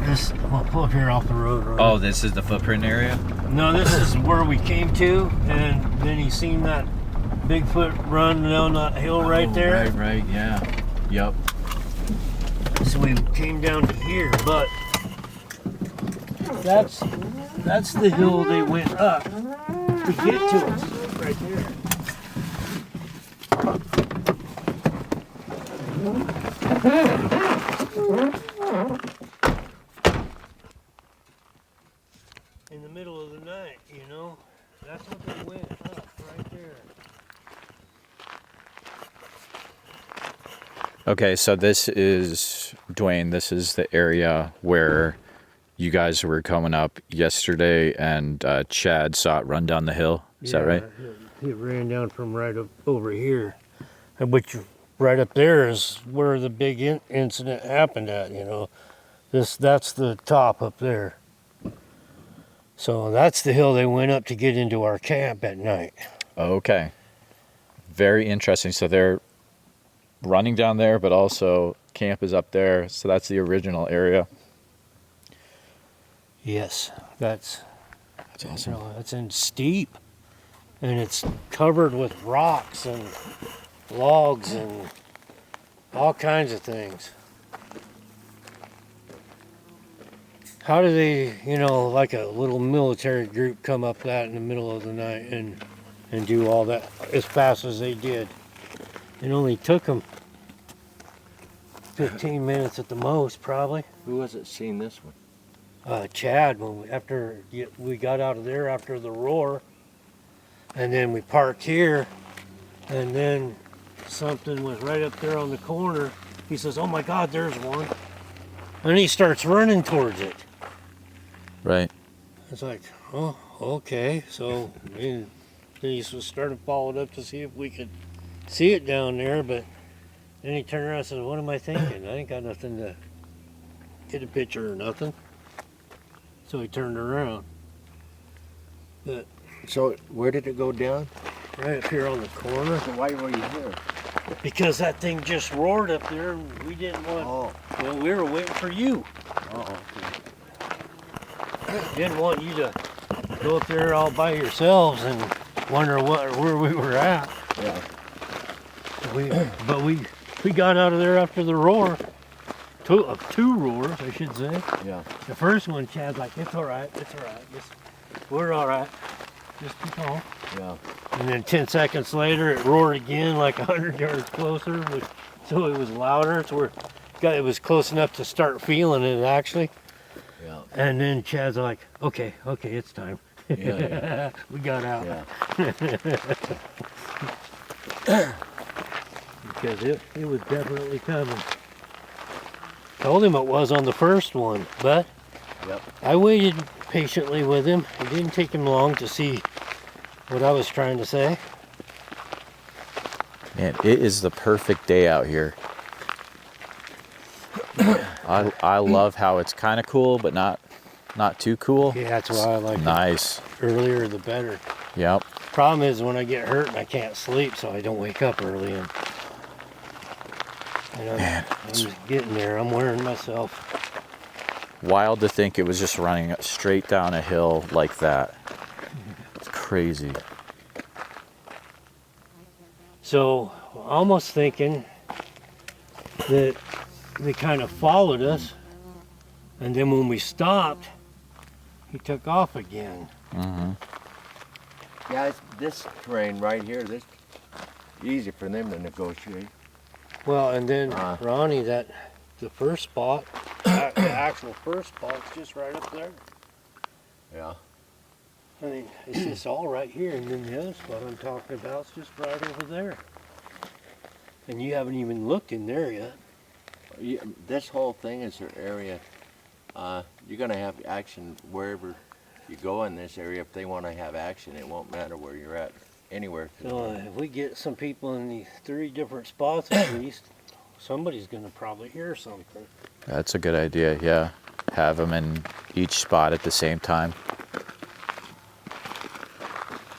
This... Well, pull up here off the road. Right? Oh, this is the footprint area? No, this is where we came to, and then he seen that Bigfoot run down that hill right there. Right, yeah. Yep. So we came down to here, but that's the hill they went up to get to us, right there. In the middle of the night, you know, that's what they went up right there. Okay, so this is, Dwayne, this is the area where you guys were coming up yesterday and Chad saw it run down the hill. Is that right? It ran down from right up over here. Which right up there is where the big incident happened at, you know. That's the top up there. So that's the hill they went up to get into our camp at night. Okay. Very interesting. So they're running down there, but also camp is up there. So that's the original area. Yes, that's awesome. It's in steep, and it's covered with rocks and logs and all kinds of things. How do they, like a little military group come up that in the middle of the night and do all that as fast as they did? It only took them 15 minutes at the most, probably. Who was it seen this one? Chad, after we got out of there after the roar, and then we parked here, and then something was right up there on the corner. He says, "Oh my God, there's one," and he starts running towards it. Right. It's like, oh, okay. So then he started following up to see if we could see it down there, but then he turned around and said, "What am I thinking? I ain't got nothing to get a picture or nothing." So he turned around. But So where did it go down? right up here on the corner. So why were you here? Because that thing just roared up there and we didn't want, well, we were waiting for you. Didn't want you to go up there all by yourselves and wonder where we were at. Yeah. But we got out of there after the roar. Two roars, I should say. Yeah. The first one, Chad's like, it's all right. We're all right. Just keep on. Yeah. And then 10 seconds later, it roared again, like 100 yards closer. So it was louder. So it was close enough to start feeling it, actually. Yeah. And then Chad's like, okay, it's time. Yeah. We got out. Yeah. Because it was definitely coming. Told him it was on the first one, but Yep. I waited patiently with him. It didn't take him long to see what I was trying to say. Man, it is the perfect day out here. I love how it's kind of cool, but not too cool. Yeah, that's why I like Nice. it. Earlier the better. Yep. Problem is when I get hurt and I can't sleep, so I don't wake up early. And I'm just getting there. I'm wearing myself. Wild to think it was just running straight down a hill like that. It's crazy. So almost thinking that they kind of followed us, and then when we stopped, he took off again. Mm-hmm. Yeah, this terrain right here, this easy for them to negotiate. Well, and then Ronnie, the first spot, the actual first spot's just right up there. Yeah. I mean, it's just all right here, and then the other spot I'm talking about is just right over there. And you haven't even looked in there yet. Yeah, this whole thing is an area. You're going to have action wherever you go in this area. If they want to have action, it won't matter where you're at, anywhere. So if we get some people in these 3 different spots at least, somebody's going to probably hear something. That's a good idea, yeah. Have them in each spot at the same time.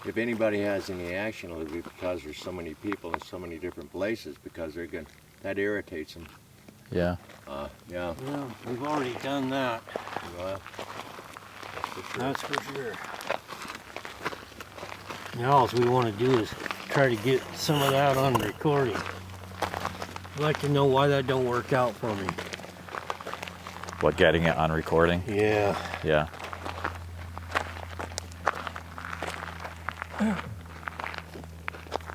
If anybody has any action, it'll be because there's so many people in so many different places, because that irritates them. Yeah. Yeah. Well, we've already done that. Well, That's for sure. Now all we want to do is try to get some of that on recording. I'd like to know why that don't work out for me. What, getting it on recording? Yeah. Yeah.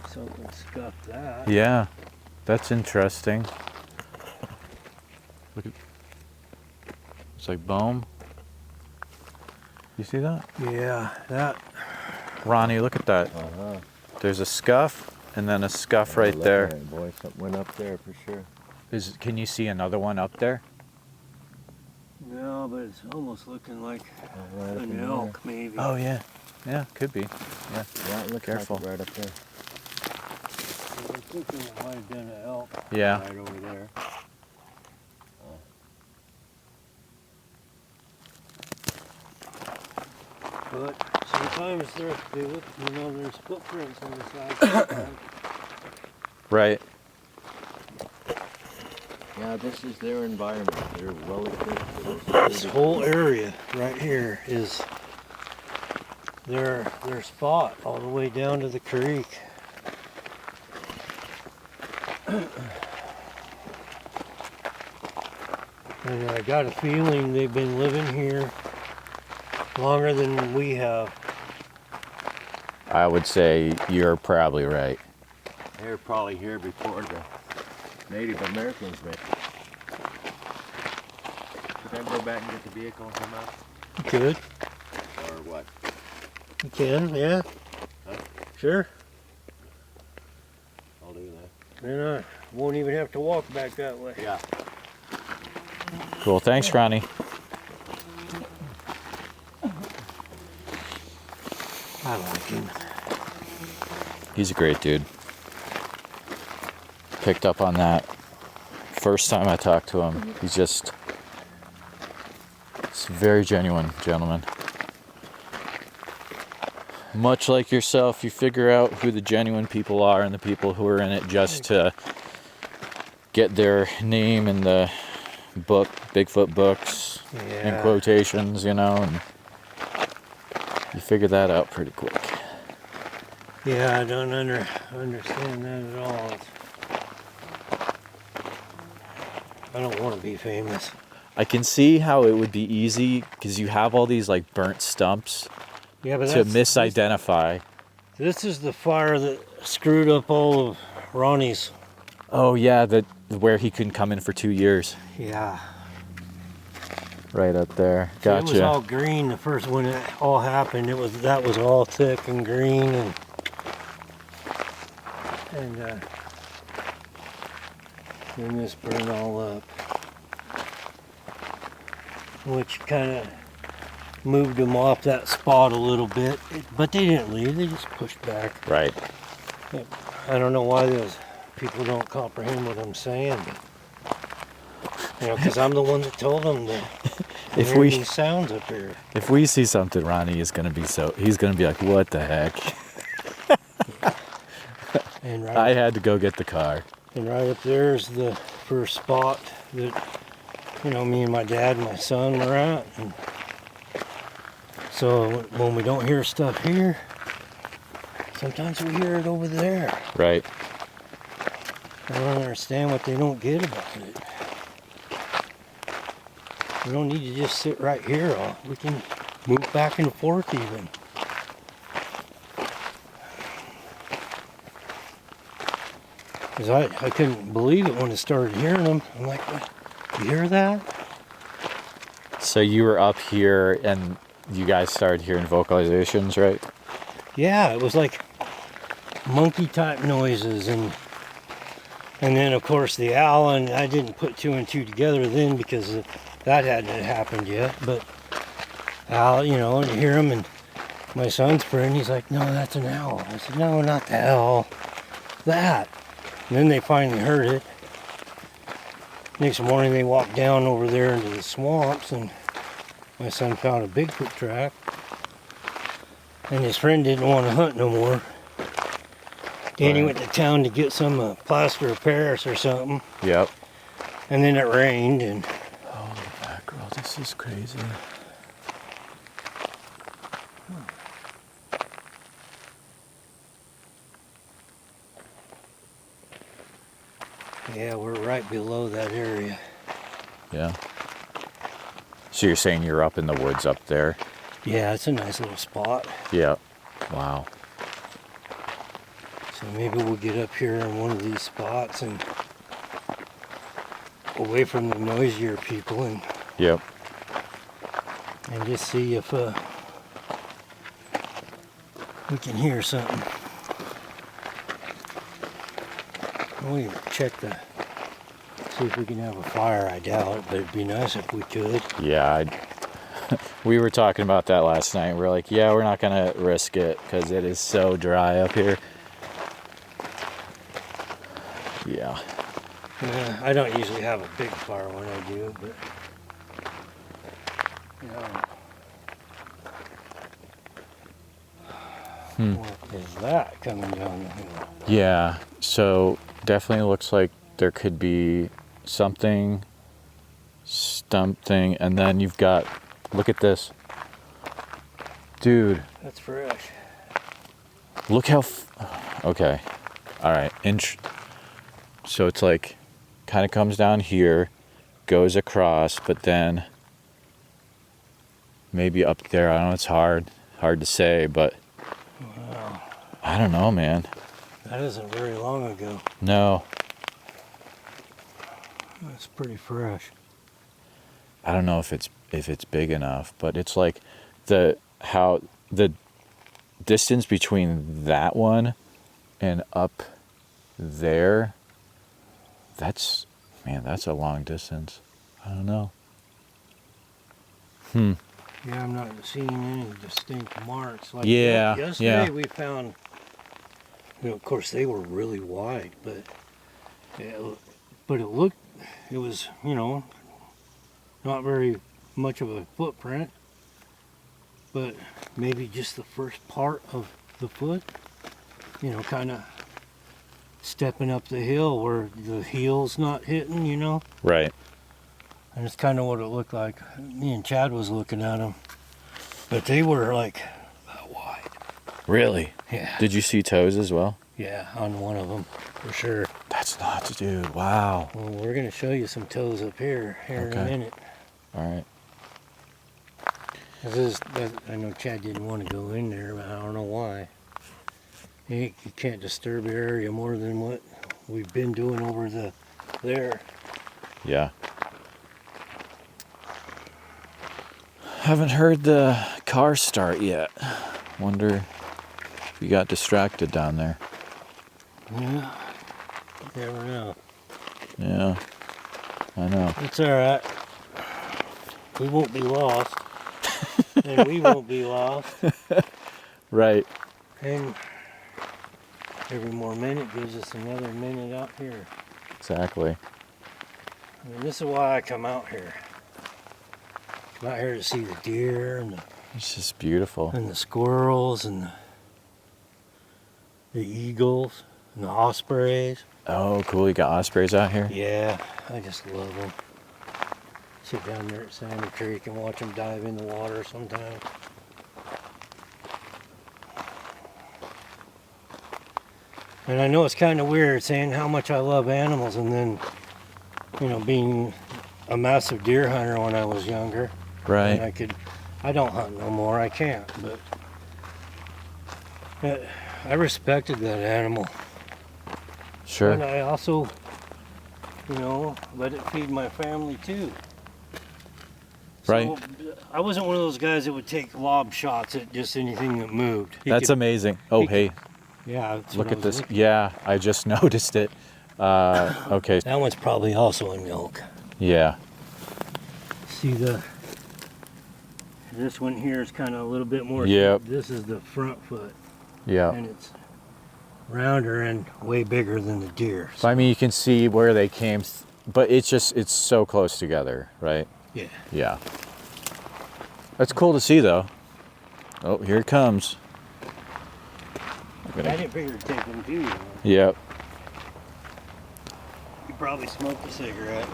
Something scuffed that. Yeah. That's interesting. Look at, it's like boom. You see that? Yeah, that. Ronnie, look at that. There's a scuff and then a scuff right there. Boy, something went up there for sure. Can you see another one up there? No, but it's almost looking like Right up in an elk, maybe. Oh yeah. Yeah, could be. Yeah. Yeah, it looks Careful. like it right up there. I'm thinking it might have been an elk. Yeah. Right over there. But sometimes there's footprints on the side. Right. Yeah, this is their environment. They're well equipped for This whole area right here is their spot all the way down to the creek. And I got a feeling they've been living here longer than we have. I would say you're probably right. They're probably here before the Native Americans met. Should I go back and get the vehicle and come out? You could. Or what? You can, yeah. Huh? Sure. I'll do that. Then I won't even have to walk back that way. Yeah. Cool. Thanks, Ronnie. I like him. He's a great dude. Picked up on that first time I talked to him. He's just, it's a very genuine gentleman. Much like yourself, you figure out who the genuine people are and the people who are in it just to get their name in the book, Bigfoot books, and quotations, you know, and you figure that out pretty quick. Yeah, I don't understand that at all. I don't want to be famous. I can see how it would be easy because you have all these like burnt stumps Yeah, but to misidentify. This is the fire that screwed up all of Ronnie's. Oh yeah, where he couldn't come in for 2 years. Yeah. Right up there. So Gotcha. it was all green the first when it all happened. That was all thick and green and then this burned all up, which kind of moved them off that spot a little bit. But they didn't leave; they just pushed back. Right. I don't know why those people don't comprehend what I'm saying. You know, because I'm the one that told them that. If we these sounds up here. If we see something, Ronnie is gonna be he's gonna be like, what the heck? And I had to go get the car. And right up there is the first spot that, you know, me and my dad and my son were at. And so when we don't hear stuff here, sometimes we hear it over there. Right. I don't understand what they don't get about it. We don't need to just sit right here. We can move back and forth even. Because I couldn't believe it when I started hearing them. I'm like, what? You hear that? So you were up here and you guys started hearing vocalizations, right? Yeah, it was like monkey type noises and then of course the owl, and I didn't put two and two together then because that hadn't happened yet, but owl, you know, and you hear him, and my son's friend, he's like, no, that's an owl. I said, no, not the owl, that. And then they finally heard it. Next morning they walked down over there into the swamps, and my son found a Bigfoot track, and his friend didn't want to hunt no more. Danny went to town to get some plaster of Paris or something. Yep. And then it rained, and oh, the mackerel, this is crazy. yeah, we're right below that area. Yeah. So you're saying you're up in the woods up there? Yeah, it's a nice little spot. Yeah. Wow. So maybe we'll get up here in one of these spots and away from the noisier people and Yep. and just see if we can hear something. We'll check see if we can have a fire. I doubt it, but it'd be nice if we could. Yeah, we were talking about that last night. We're like, yeah, we're not gonna risk it because it is so dry up here. Yeah. I don't usually have a big fire when I do, but you know, What is that coming down the hill? Yeah, so definitely looks like there could be something, stump thing, and then you've got, look at this. Dude. That's fresh. Look how, okay, all right, so it's like, kind of comes down here, goes across, but then maybe up there, I don't know, it's hard to say, but Wow. I don't know, man. That isn't very long ago. No. That's pretty fresh. I don't know if it's big enough, but it's like the distance between that one and up there, that's a long distance. I don't know. Yeah, I'm not seeing any distinct marks. Like Yeah, yesterday yeah. we found, of course they were really wide, but it was, not very much of a footprint, but maybe just the first part of the foot, kind of stepping up the hill where the heel's not hitting, Right. And it's kind of what it looked like. Me and Chad was looking at them, but they were like that wide. Really? Yeah. Did you see toes as well? Yeah, on one of them, for sure. That's nuts, dude. Wow. Well, we're going to show you some toes up here in a minute. All right. I know Chad didn't want to go in there, but I don't know why. You can't disturb the area more than what we've been doing over there. Yeah. Haven't heard the car start yet. Wonder if you got distracted down there. Yeah, you never know. Yeah, I know. It's all right. We won't be lost, and we won't be lost. Right. And every more minute gives us another minute out here. Exactly. I mean, this is why I come out here. Come out here to see the deer and It's just beautiful. the squirrels and the eagles and the ospreys. Oh, cool. You got ospreys out here? Yeah, I just love them. Sit down there at Sandy Creek and watch them dive in the water sometimes. And I know it's kind of weird saying how much I love animals and then, being a massive deer hunter when I was younger. Right. And I don't hunt no more, I can't, but I respected that animal. Sure. And I also, let it feed my family too. Right. So I wasn't one of those guys that would take lob shots at just anything that moved. That's amazing. Oh, hey, Yeah. That's look what I at was this. looking- Yeah, I just noticed it. Okay. That one's probably also a milk. Yeah. See this one here is kind of a little bit more. Yep. This is the front foot, Yeah. and it's rounder and way bigger than the deer. So, I mean, you can see where they came, but it's so close together, right? Yeah. Yeah. That's cool to see, though. Oh, here it comes. I didn't figure to take them too. Yep. You probably smoked a cigarette.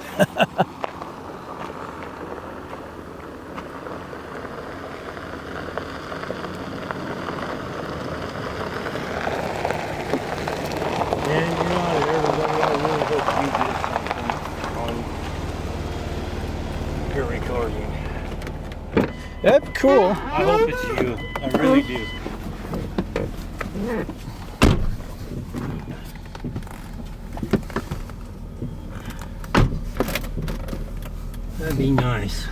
And everybody, I really hope you did something on your recording. That's cool. I hope it's you. I really do. That'd be nice.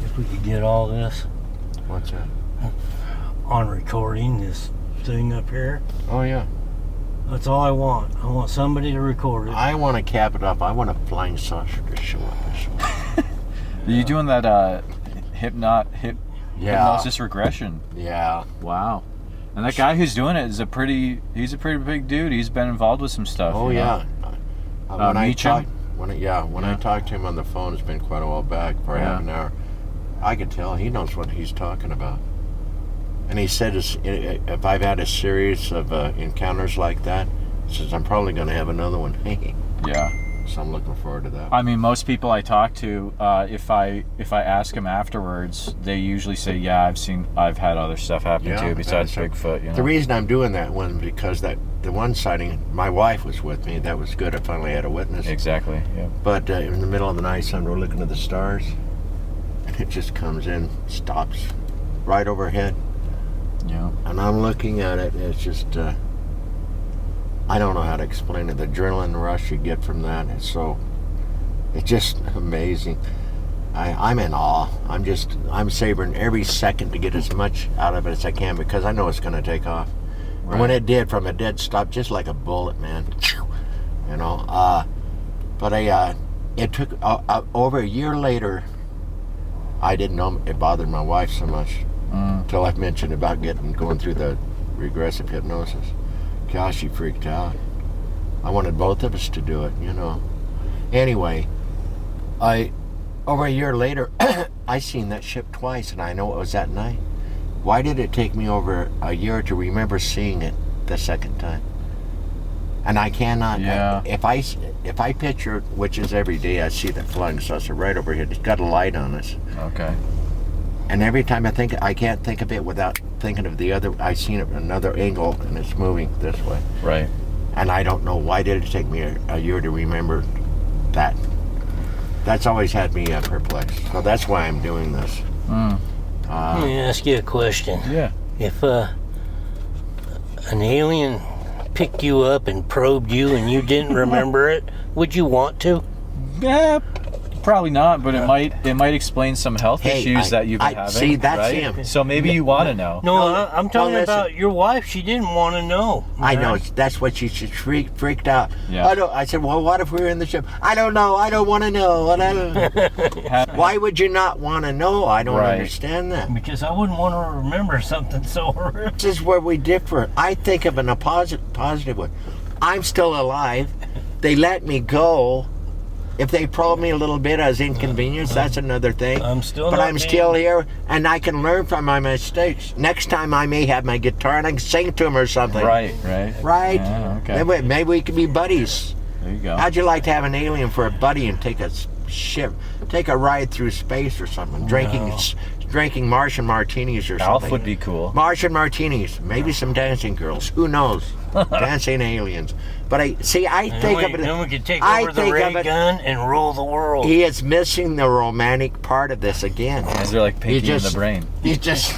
If we could get all this What's that? on recording, this thing up here. Oh, yeah. That's all I want. I want somebody to record it. I want to cap it up. I want a flying saucer to show up this one. Are you doing that hypnosis regression? Yeah. Wow. And that guy who's doing it is he's a pretty big dude. He's been involved with some stuff. Oh, you know? yeah. Meacham? When I talked to him on the phone, it's been quite a while back, for half an hour. I could tell he knows what he's talking about. And he said if I've had a series of encounters like that, he says I'm probably going to have another one. Yeah. So I'm looking forward to that. I mean, most people I talk to, if I ask them afterwards, they usually say, "Yeah, I've had other stuff happen too besides Bigfoot." You know? The reason I'm doing that one because the one sighting, my wife was with me. That was good. I finally had a witness. Exactly. Yeah. But in the middle of the night, son, we're looking at the stars, and it just comes in, stops right overhead. Yeah. And I'm looking at it. It's just. I don't know how to explain it. The adrenaline rush you get from that is it's just amazing. I'm in awe. I'm savoring every second to get as much out of it as I can because I know it's going to take off. Right. And when it did, from a dead stop, just like a bullet, man. You know. But it took over a year later. I didn't know it bothered my wife so much until I mentioned about going through the regressive hypnosis. Gosh, she freaked out. I wanted both of us to do it, you know. Anyway, over a year later, I seen that ship twice, and I know it was that night. Why did it take me over a year to remember seeing it the second time? And I cannot. Yeah. If I picture, which is every day, I see that flying saucer right overhead. It's got a light on us. Okay. And every time I can't think of it without thinking of the other. I seen it from another angle, and it's moving this way. Right. And I don't know why did it take me a year to remember that. That's always had me perplexed. So that's why I'm doing this. Let me ask you a question. Yeah. If an alien picked you up and probed you and you didn't remember it, would you want to? Yeah. Probably not, but it might explain some health issues that you've been having. See, that's right? him. So maybe you want to know. No, I'm talking about your wife. She didn't want to know. I know. That's what she freaked out. Yeah. I said, well, what if we were in the ship? I don't know. I don't want to know. Why would you not want to know? I don't understand that. Because I wouldn't want to remember something so horrible. This is where we differ. I think of it in a positive way. I'm still alive. They let me go. If they probe me a little bit as inconvenience, that's another thing. I'm still still here, and I can learn from my mistakes. Next time I may have my guitar and I can sing to them or something. Right. Yeah, okay. Maybe we can be buddies. There you go. How'd you like to have an alien for a buddy and take a ride through space or something, drinking Martian martinis or something? Alf would be cool. Martian martinis, maybe some dancing girls. Who knows? Dancing aliens. But I think of it. Then we could take over the ray gun and rule the world. He is missing the romantic part of this again. As they're like pinky in the brain. He's just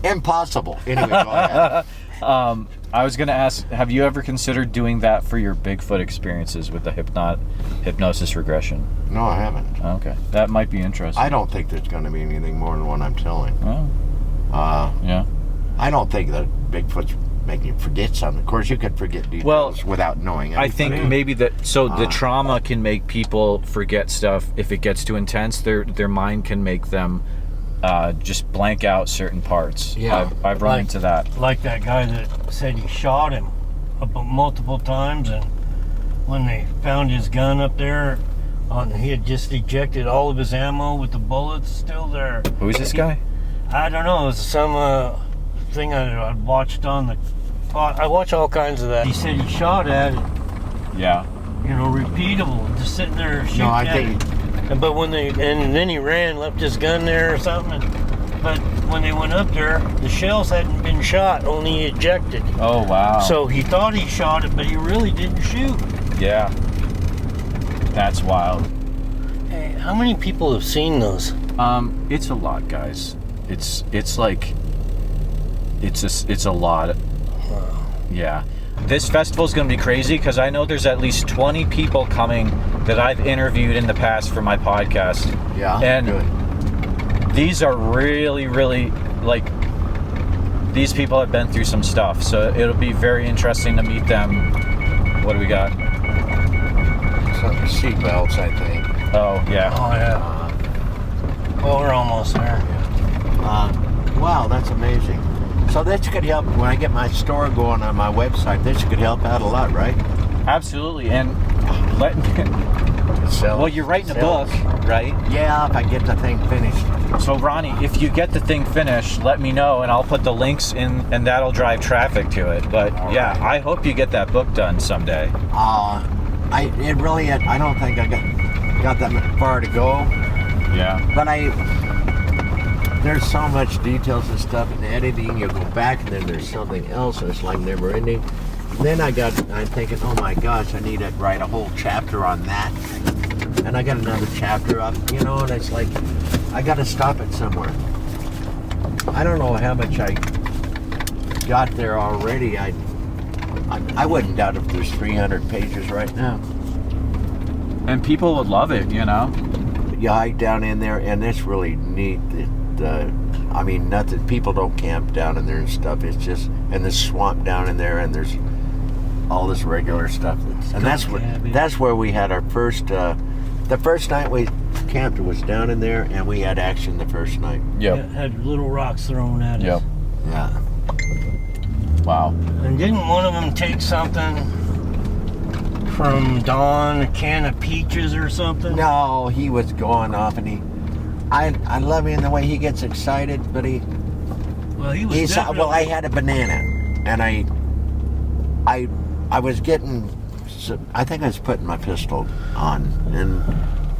impossible. Anyway, go ahead. I was going to ask, have you ever considered doing that for your Bigfoot experiences with the hypnosis regression? No, I haven't. Okay. That might be interesting. I don't think there's going to be anything more than what I'm telling. Oh. Yeah. I don't think that Bigfoot's making you forget something. Of course, you could forget details without knowing anything. I think maybe the trauma can make people forget stuff. If it gets too intense, their mind can make them just blank out certain parts. Yeah. I've run into that. Like that guy that said he shot him multiple times, and when they found his gun up there, he had just ejected all of his ammo with the bullets still there. Who's this guy? I don't know. It was some thing I watched on the... I watch all kinds of that. He said he shot at it. Yeah. Repeatable. Just sitting there shooting at it. But when and then he ran, left his gun there or something. But when they went up there, the shells hadn't been shot, only ejected. Oh, wow. So he thought he shot it, but he really didn't shoot. Yeah. That's wild. Hey, how many people have seen those? It's a lot, guys. It's a lot. Yeah. This festival is going to be crazy because I know there's at least 20 people coming that I've interviewed in the past for my podcast. Yeah. And these are really, really, these people have been through some stuff. So it'll be very interesting to meet them. What do we got? Some seat belts, I think. Oh, yeah. Oh, yeah. Well, we're almost there. Wow, that's amazing. So this could help when I get my store going on my website. This could help out a lot, right? Absolutely. And Sells, Well, you're writing a book, right? Yeah, if I get the thing finished. So, Ronnie, if you get the thing finished, let me know, and I'll put the links in, and that'll drive traffic to it. But yeah, I hope you get that book done someday. I don't think I got that far to go. Yeah. But there's so much details and stuff in editing. You go back, and then there's something else, and it's like never ending. Then I'm thinking, oh my gosh, I need to write a whole chapter on that. And I got another chapter up, and it's like, I got to stop it somewhere. I don't know how much I got there already. I wouldn't doubt if there's 300 pages right now. And people would love it, You hike down in there, and it's really neat. Nothing. People don't camp down in there and stuff. It's just, and the swamp down in there, and there's all this regular stuff. And that's where we had our first. The first night we camped was down in there, and we had action the first night. Yep. Had little rocks thrown at us. Yep. Yeah. Wow. And didn't one of them take something from Don, a can of peaches or something? No, he was going off, and I love him the way he gets excited, but he was I had a banana, and I was getting, I think I was putting my pistol on, and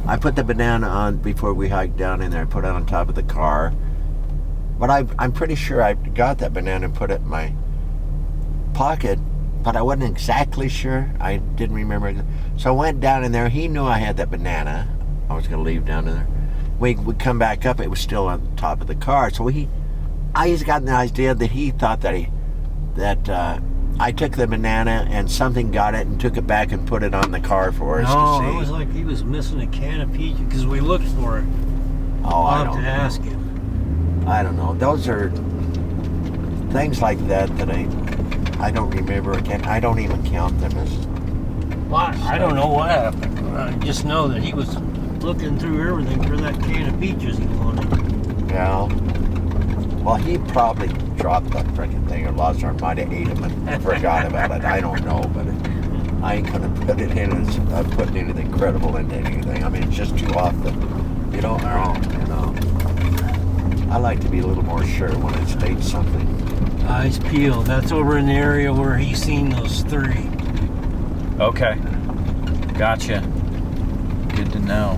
I put the banana on before we hiked down in there. I put it on top of the car, but I'm pretty sure I got that banana and put it in my pocket, but I wasn't exactly sure. I didn't remember. So I went down in there. He knew I had that banana. I was going to leave down in there. We come back up. It was still on top of the car. So he's got the idea that he thought that I took the banana and something got it and took it back and put it on the car for us to see. No, it was like he was missing a can of peaches because we looked for it. Oh, I'll have to ask him. I don't know. Those are things like that I don't remember. I don't even count them as. Well, I don't know what happened. I just know that he was looking through everything for that can of peaches he wanted. Yeah. Well, he probably dropped that freaking thing or lost or might have ate them and forgot about it. I don't know, but I ain't gonna put it in as putting anything credible into anything. I mean, it's just too often. You don't know. I like to be a little more sure when it states something. Eyes peeled. That's over in the area where he's seen those three. Okay. Gotcha. Good to know.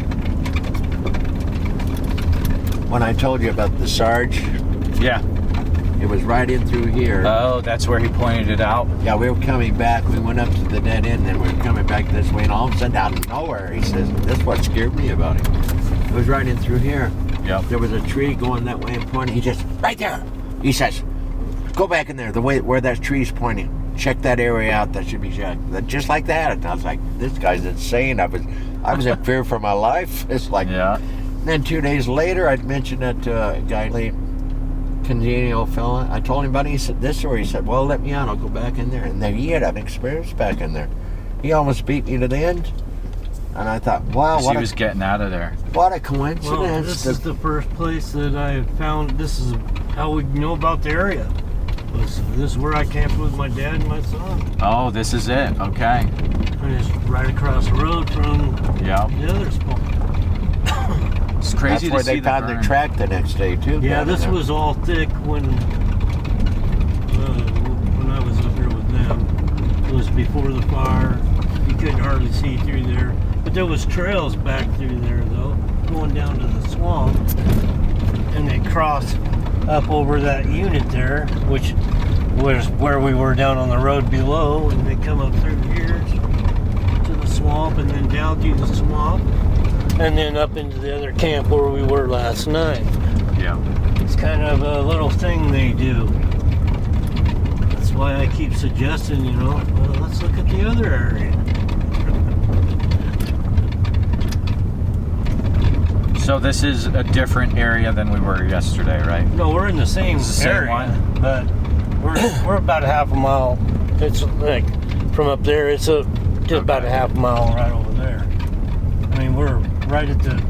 When I told you about the Sarge, Yeah. it was right in through here. Oh, that's where he pointed it out. Yeah, we were coming back. We went up to the dead end, and we were coming back this way, and all of a sudden, out of nowhere, he says, that's what scared me about him. It was right in through here. Yep. There was a tree going that way and pointing. He just, right there. He says, go back in there, the way where that tree's pointing. Check that area out. That should be checked. Just like that. And I was like, this guy's insane. I was in fear for my life. It's like, Yeah. Then 2 days later, I'd mentioned that to a guy named congenial fella. I told him about it. He said this story. He said, well, let me out. I'll go back in there. And then he had an experience back in there. He almost beat me to the end. And I thought, wow, He was getting out of there. what a coincidence. Well, this is the first place that I found. This is how we know about the area. This is where I camped with my dad and my son. Oh, this is it. Okay. And it's right across the road from Yeah. the other spot. It's crazy That's where to see they found the their track the next day, too. Yeah, down this there. was all thick when I was up here with them. It was before the fire. You couldn't hardly see through there. But there was trails back through there, though, going down to the swamp. And they crossed up over that unit there, which was where we were down on the road below. And they come up through here to the swamp and then down through the swamp. And then up into the other camp where we were last night. Yeah. It's kind of a little thing they do. That's why I keep suggesting, well, let's look at the other area. So this is a different area than we were yesterday, right? No, we're in the same It's the same area, one? but we're about a half a mile. It's like from up there. It's just about a half a mile right over there. I mean, we're right at the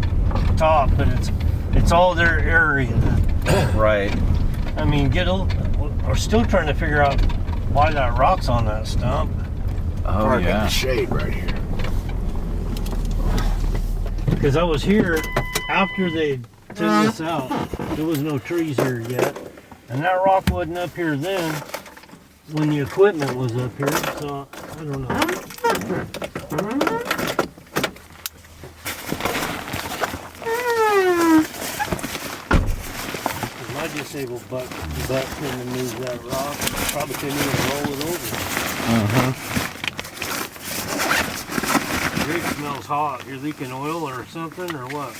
top, but it's all their area. Right. I mean, we're still trying to figure out why that rock's on that stump. Oh, Park in yeah. the shade right here. Because I was here after they took this out. There was no trees here yet. And that rock wasn't up here then when the equipment was up here. So, I don't know. My disabled butt couldn't move that rock. Probably couldn't even roll it over. The rig smells hot. You're leaking oil or something or what?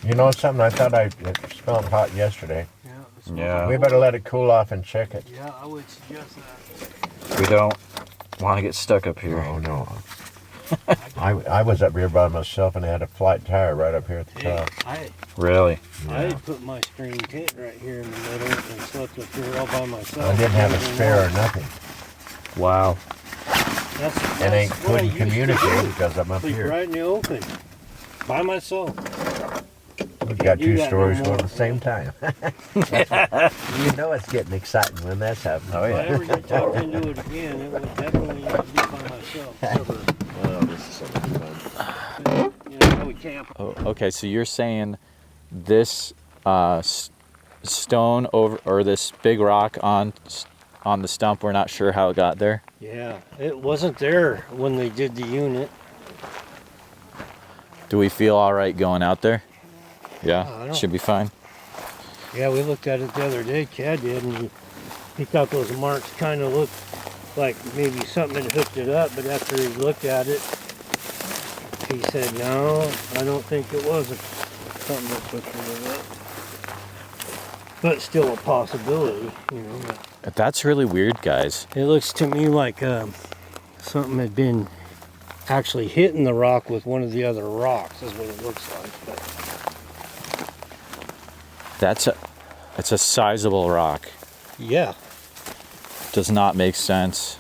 You know something? I thought it smelled hot yesterday. Yeah. We better let it cool off and check it. Yeah, I would suggest that. We don't want to get stuck up here. Oh, no. I was up here by myself and I had a flat tire right up here at the top. Really? I had put my screen tent right here in the middle and slept up here all by myself. I didn't have a spare or nothing. Wow. And I couldn't communicate because I'm up Sleep here. right in the open. By myself. We've got do two that stories no going more. at the same time. You know it's getting exciting when that's happening. Oh, If I yeah. ever get talked into it again, it would definitely be by myself. Well, this is so much fun. You know, we camp. Oh, okay, so you're saying this stone over, or this big rock on the stump, we're not sure how it got there? Yeah, it wasn't there when they did the unit. Do we feel all right going out there? I Yeah, don't- should be fine. Yeah, we looked at it the other day, Chad did, and he thought those marks kind of looked like maybe something had hooked it up, but after he looked at it, he said, no, I don't think it was something that hooked it up. But still a possibility, you know. That's really weird, guys. It looks to me like something had been actually hitting the rock with one of the other rocks, is what it looks like. But It's a sizable rock. yeah. Does not make sense.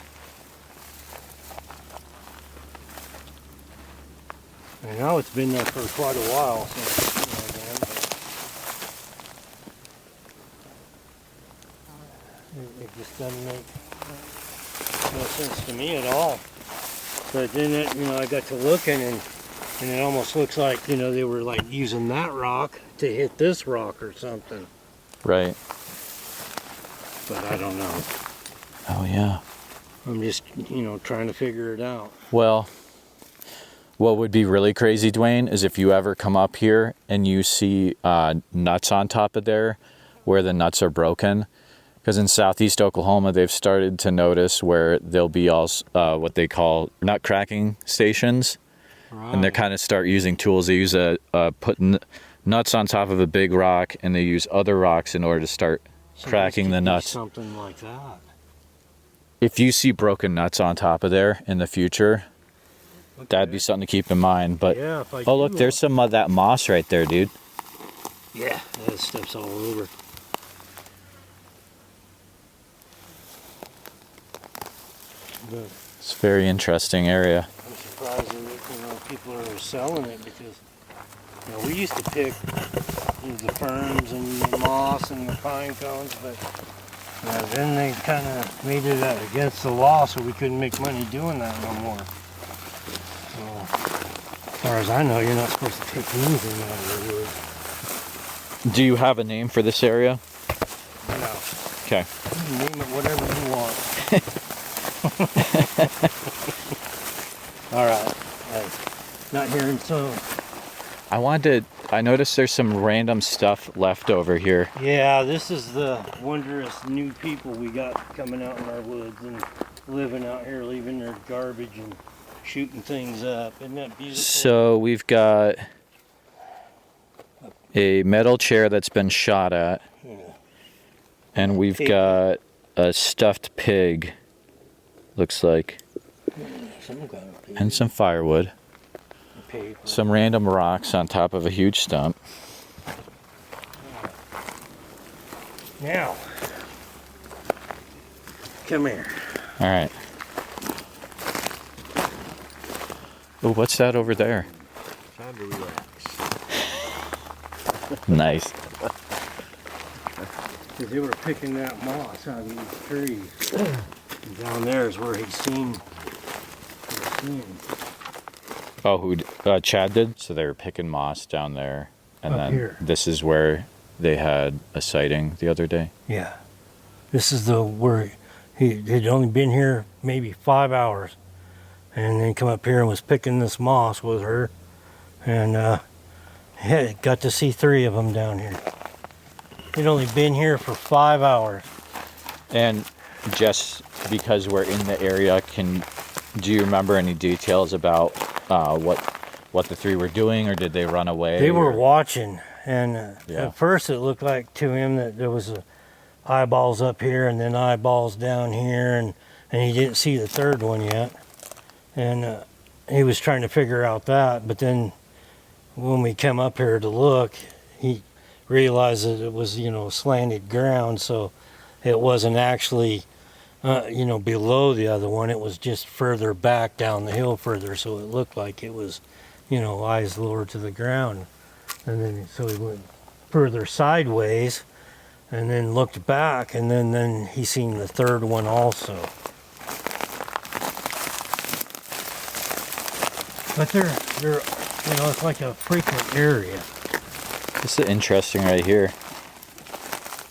And now it's been there for quite a while. So, it just doesn't make no sense to me at all. But then I got to looking and it almost looks like, they were like using that rock to hit this rock or something. Right. But I don't know. Oh, yeah. I'm just, trying to figure it out. Well, what would be really crazy, Dwayne, is if you ever come up here and you see nuts on top of there where the nuts are broken. Because in southeast Oklahoma, they've started to notice where there'll be what they call nut cracking stations. Right. And they kind of start using tools. They use putting nuts on top of a big rock, and they use other rocks in order to start cracking the nuts. Something like that. If you see broken nuts on top of there in the future, that'd be something to keep in mind. But Yeah, if I oh, look, do, there's some of that moss right there, dude. Yeah, that stuff's all over. But It's a very interesting area. I'm surprised that people are selling it because we used to pick the ferns and the moss and the pine cones, but then they kind of made it against the law, so we couldn't make money doing that no more. So, as far as I know, you're not supposed to take anything out of the wood. Do you have a name for this area? No. Okay. You can name it whatever you want. All right. Not hearing so. I noticed there's some random stuff left over here. Yeah, this is the wondrous new people we got coming out in our woods and living out here, leaving their garbage and shooting things up. Isn't that beautiful? So we've got a metal chair that's been shot at, Yeah. and we've Pig. got a stuffed pig, looks like, Some kind of paper. and some firewood. Some random rocks on top of a huge stump. Now, come here. All right. Oh, what's that over there? Time to relax. Nice. Because they were picking that moss out of these trees. And down there is where he's seen. Oh, who? Chad did. So they were picking moss down there, and Up then here. this is where they had a sighting the other day. Yeah. This is where he had only been here maybe 5 hours, and then come up here and was picking this moss with her, and got to see 3 of them down here. He'd only been here for 5 hours. And just because we're in the area, do you remember any details about what the 3 were doing, or did they run away? They were watching, and Yeah. at first it looked like to him that there was eyeballs up here and then eyeballs down here, and he didn't see the 3rd one yet. And he was trying to figure out that, but then when we come up here to look, he realized that it was, slanted ground, so it wasn't actually, below the other one. It was just further back down the hill further, so it looked like it was, eyes lower to the ground. And then so he went further sideways and then looked back, and then he seen the 3rd one also. But they're it's like a frequent area. This is interesting right here.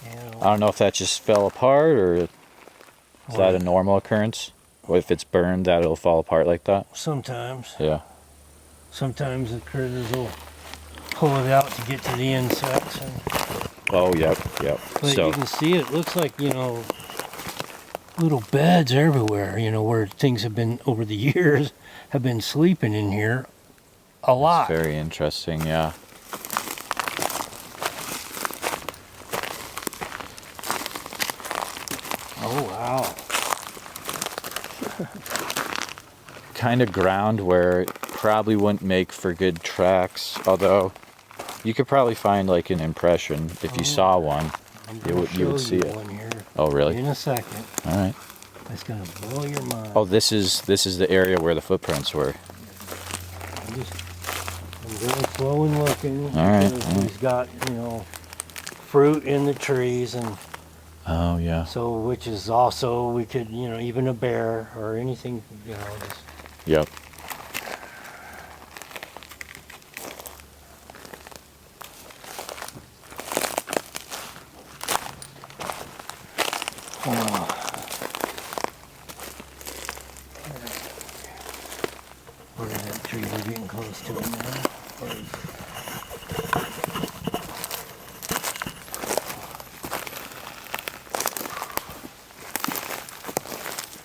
You I don't know if that just fell apart, or is that a normal occurrence? Or if it's burned, that it'll fall apart like that? Sometimes. Yeah. Sometimes the critters will pull it out to get to the insects. Oh, yep. But So you can see it looks like, little beds everywhere, where things have been, over the years, have been sleeping in here a lot. it's very interesting, yeah. Oh, wow. Kind of ground where it probably wouldn't make for good tracks, although you could probably find like an impression if you saw one. You would see it. One here Oh, really? in a second. All right. It's gonna blow your mind. Oh, this is the area where the footprints were. I'm going slow and looking. All right, because all right. He's got, fruit in the trees, and Oh, yeah. so, which is also, we could, even a bear or anything, just Yep. Where is that tree? We're getting close to it now. Where is it?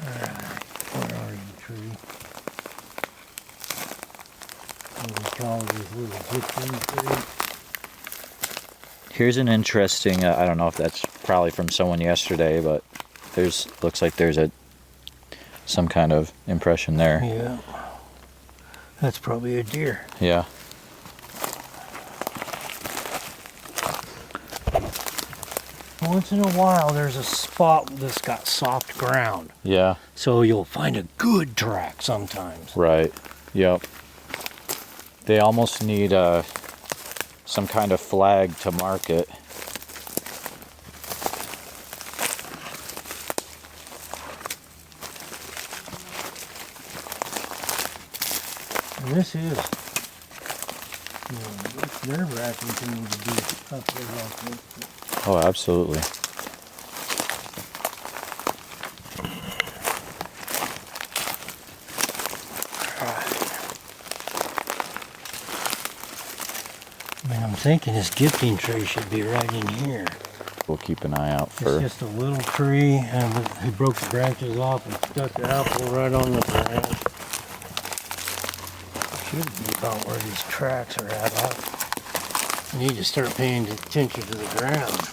Alright, where are you, tree? What do we call this little gypsum tree? Here's an interesting, I don't know if that's probably from someone yesterday, but looks like there's some kind of impression there. Yeah. That's probably a deer. Yeah. Once in a while, there's a spot that's got soft ground. Yeah. So you'll find a good track sometimes. Right. Yep. They almost need some kind of flag to mark it. And this is, it's nerve-wracking to me to be up there like this. Oh, absolutely. I mean, I'm thinking this gifting tree should be right in here. We'll keep an eye out It's for. just a little tree, and he broke the branches off and stuck the apple right on the branch. Should be about where these tracks are at. I need to start paying attention to the ground.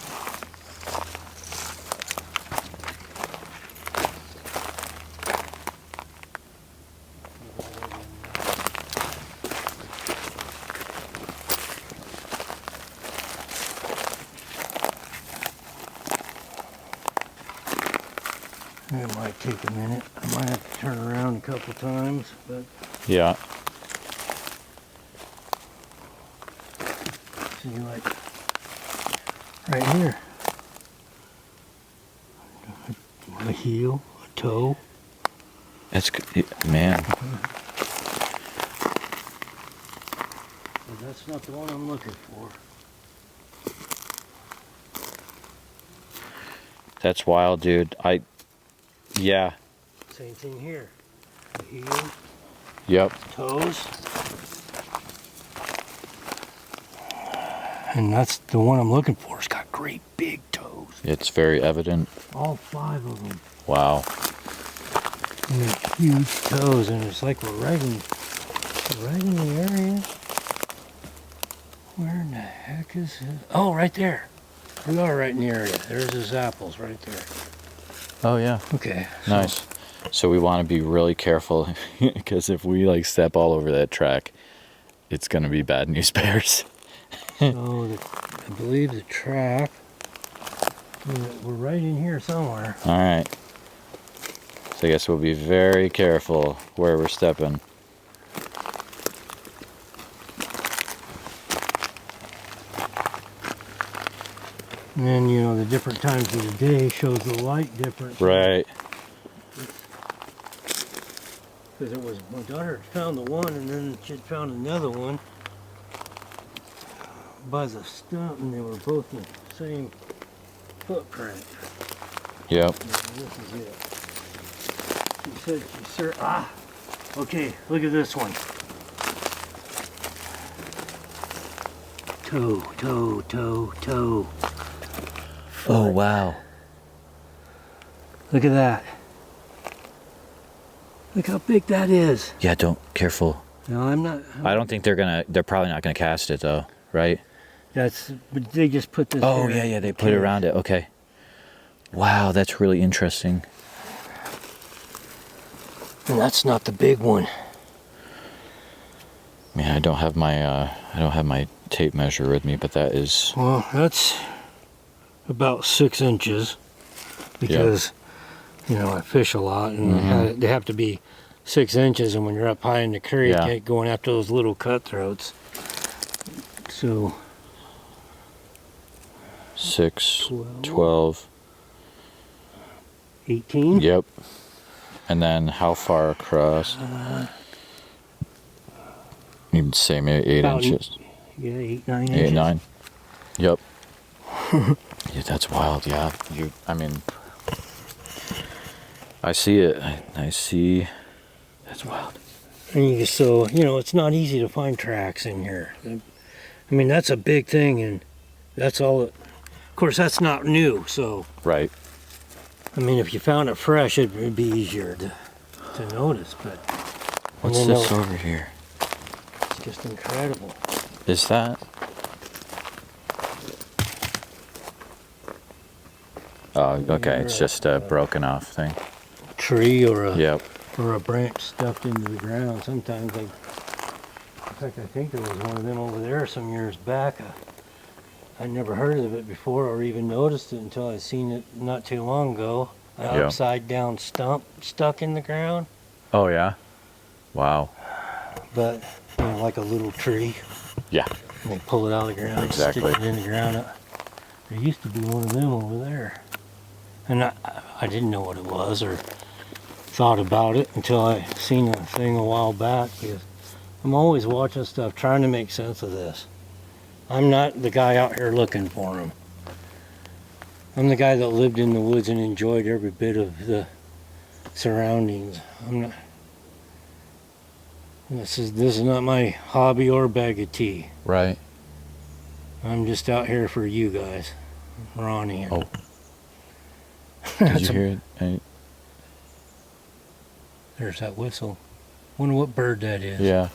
It might take a minute. I might have to turn around a couple times, but Yeah. see, like right here, a heel, a toe. That's man. But that's not the one I'm looking for. That's wild, dude. Yeah. Same thing here. The heel, Yep. toes. And that's the one I'm looking for. It's got great big toes. It's very evident. All 5 of them. Wow. And they're huge toes, and it's like we're right in the area. Where in the heck is it? Oh, right there. We are right in the area. There's his apples right there. Oh, yeah. Okay. Nice. So we want to be really careful because if we like step all over that track, it's going to be bad news bears. So I believe the track, we're right in here somewhere. All right. So I guess we'll be very careful where we're stepping. And then, the different times of the day shows the light difference. Right. Because it was, my daughter had found the one, and then she had found another one by the stump, and they were both the same footprint. Yep. This is it. She said okay, look at this one. Toe. Oh, wow. Look at that. Look how big that is. Yeah, careful. No, I'm not. I don't think they're probably not gonna cast it though, right? But they just put this. Oh, here. yeah, they put it around it. Okay. Wow, that's really interesting. And that's not the big one. Man, I don't have my tape measure with me, but that is. Well, that's about 6 inches because, I fish a lot, and they have to be 6 inches, and when you're up high in the creek, you ain't going after those little cutthroats. So. 6, 12. 18? Yep. And then how far across? You'd say maybe 8 inches. Yeah, 8, 9 inches. 8, 9. Yep. Yeah, that's wild. Yeah. I see it. I see. That's wild. And it's not easy to find tracks in here. That's a big thing, and that's all. Of course, that's not new, so. Right. If you found it fresh, it would be easier to notice, but. What's this over here? It's just incredible. Is that? Oh, okay. It's just a broken off thing. Tree or a branch stuffed into the ground. Sometimes in fact, I think there was one of them over there some years back. I never heard of it before or even noticed it until I seen it not too long ago. An upside down stump stuck in the ground. Oh, yeah? Wow. But, like a little tree. Yeah. And they pull it out of the ground. Exactly. Stick it in the ground. There used to be one of them over there. And I didn't know what it was or thought about it until I seen a thing a while back, because I'm always watching stuff trying to make sense of this. I'm not the guy out here looking for them. I'm the guy that lived in the woods and enjoyed every bit of the surroundings. I'm not. This is not my hobby or bag of tea. Right. I'm just out here for you guys, Ronnie. Oh. Did you hear it? There's that whistle. Wonder what bird that is. Yeah.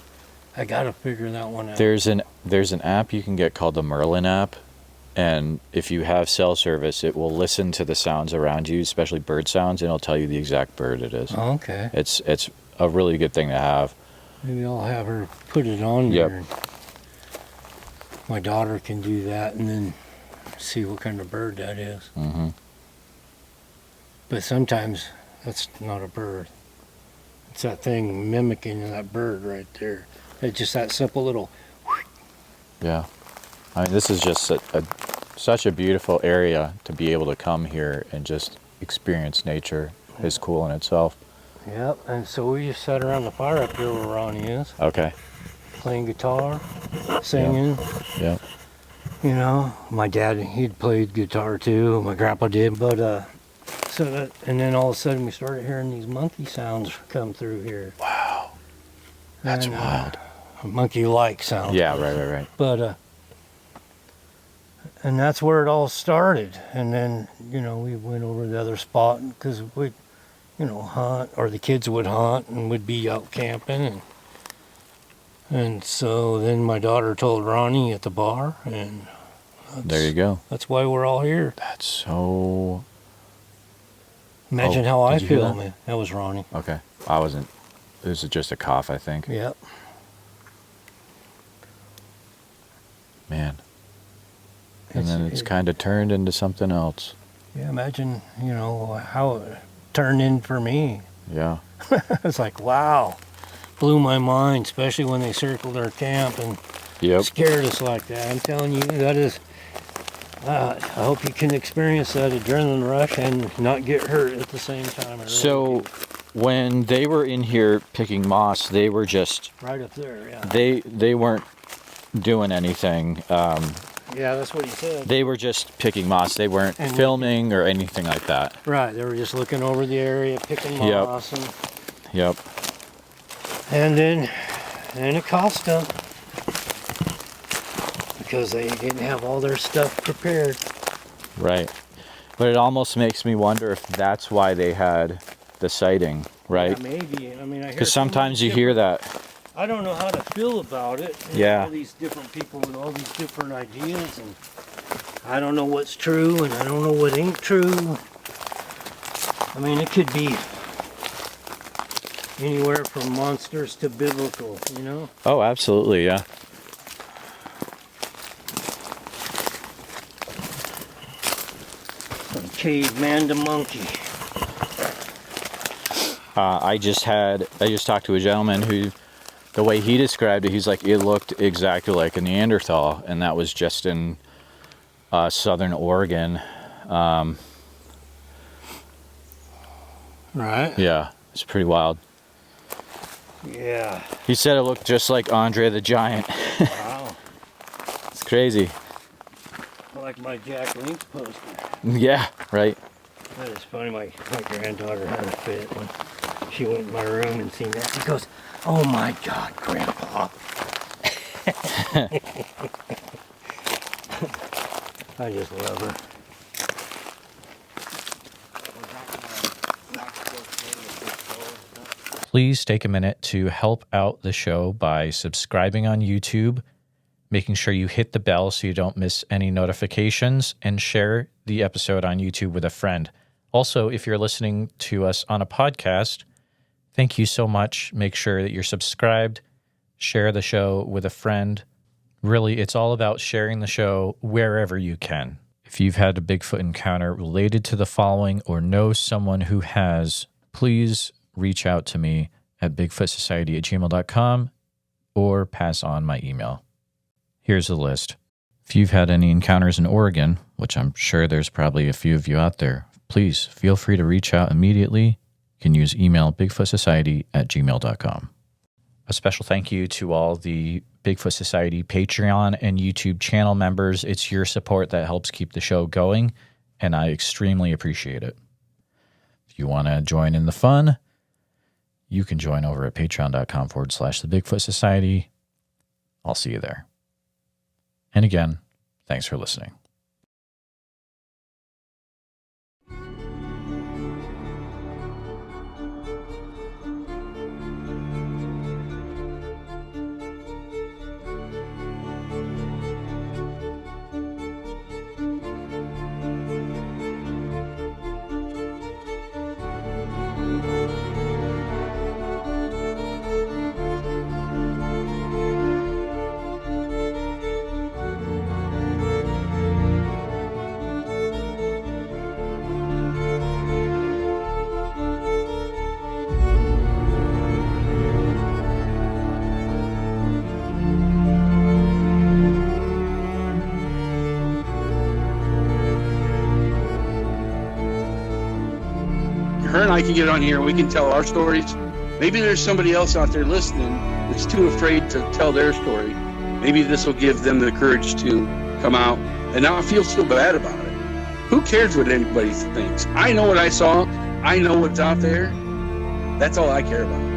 I gotta figure that one out. There's an app you can get called the Merlin app, and if you have cell service, it will listen to the sounds around you, especially bird sounds, and it'll tell you the exact bird it is. Oh, okay. It's a really good thing to have. Maybe I'll have her put it on Yep. there. My daughter can do that and then see what kind of bird that is. Mm-hmm. But sometimes that's not a bird. It's that thing mimicking that bird right there. It's just that simple little. Yeah. This is just such a beautiful area to be able to come here and just experience nature. Is cool in itself. Yep, and so we just sat around the fire up here where Ronnie is. Okay. playing guitar, singing. Yeah. You know, my dad, he'd played guitar too. My grandpa did, but and then all of a sudden we started hearing these monkey sounds come through here. Wow. That's And, wild. Monkey-like sounds. Yeah, right. But and that's where it all started. And then, you know, we went over to the other spot because we'd, you know, hunt, or the kids would hunt and would be out camping. And so then my daughter told Ronnie at the bar, and There you go. that's why we're all here. That's so... Imagine Oh, how I did you hear feel, that? man. That was Ronnie. Okay. I wasn't... It was just a cough, I think. Yep. Man. And then it's kind of turned into something else. Yeah, imagine, you know, how it turned in for me. Yeah. It's like, wow. Blew my mind, especially when they circled our camp and Yep. scared us like that. I'm telling you, that is... I hope you can experience that adrenaline rush and not get hurt at the same time. I really So, do. when they were in here picking moss, they were just... Right up there, yeah. They weren't doing anything. Yeah, that's what he said. They were just picking moss. They weren't And filming or anything like that. Right, they were just looking over the area, picking Yep. moss, Yep. and then it cost them because they didn't have all their stuff prepared. Right. But it almost makes me wonder if that's why they had the sighting, right? Yeah, maybe. I mean, I hear Because so sometimes much you hear different- that. I don't know how to feel about it. And Yeah. all these different people with all these different ideas, and I don't know what's true, and I don't know what ain't true. I mean, it could be anywhere from monsters to biblical, you know? Oh, absolutely, yeah. From caveman to monkey. I just talked to a gentleman who, the way he described it, he's like, it looked exactly like a Neanderthal, and that was just in southern Oregon. Right? Yeah, it's pretty wild. Yeah. He said it looked just like Andre the Giant. Wow. It's crazy. Like my Jack Link poster. Yeah, right. That is funny. My granddaughter had a fit when she went in my room and seen that. She goes, "Oh my God, Grandpa!" I just love her. Please take a minute to help out the show by subscribing on YouTube, making sure you hit the bell so you don't miss any notifications, and share the episode on YouTube with a friend. Also, if you're listening to us on a podcast, thank you so much. Make sure that you're subscribed, share the show with a friend. Really, it's all about sharing the show wherever you can. If you've had a Bigfoot encounter related to the following or know someone who has, please reach out to me at bigfootsociety@gmail.com or pass on my email. Here's the list. If you've had any encounters in Oregon, which I'm sure there's probably a few of you out there, please feel free to reach out immediately. You can use email bigfootsociety@gmail.com. A special thank you to all the Bigfoot Society Patreon and YouTube channel members. It's your support that helps keep the show going, and I extremely appreciate it. If you want to join in the fun, you can join over at patreon.com/the Bigfoot Society. I'll see you there. And again, thanks for listening. Her and I can get on here and we can tell our stories. Maybe there's somebody else out there listening that's too afraid to tell their story, maybe this will give them the courage to come out and not feel so bad about it. Who cares what anybody thinks? I know what I saw. I know what's out there. That's all I care about.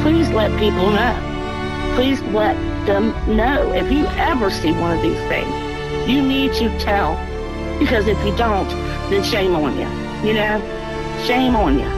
Please let people know. Please let them know. If you ever see one of these things, you need to tell. Because if you don't, then shame on you. You know? Shame on you.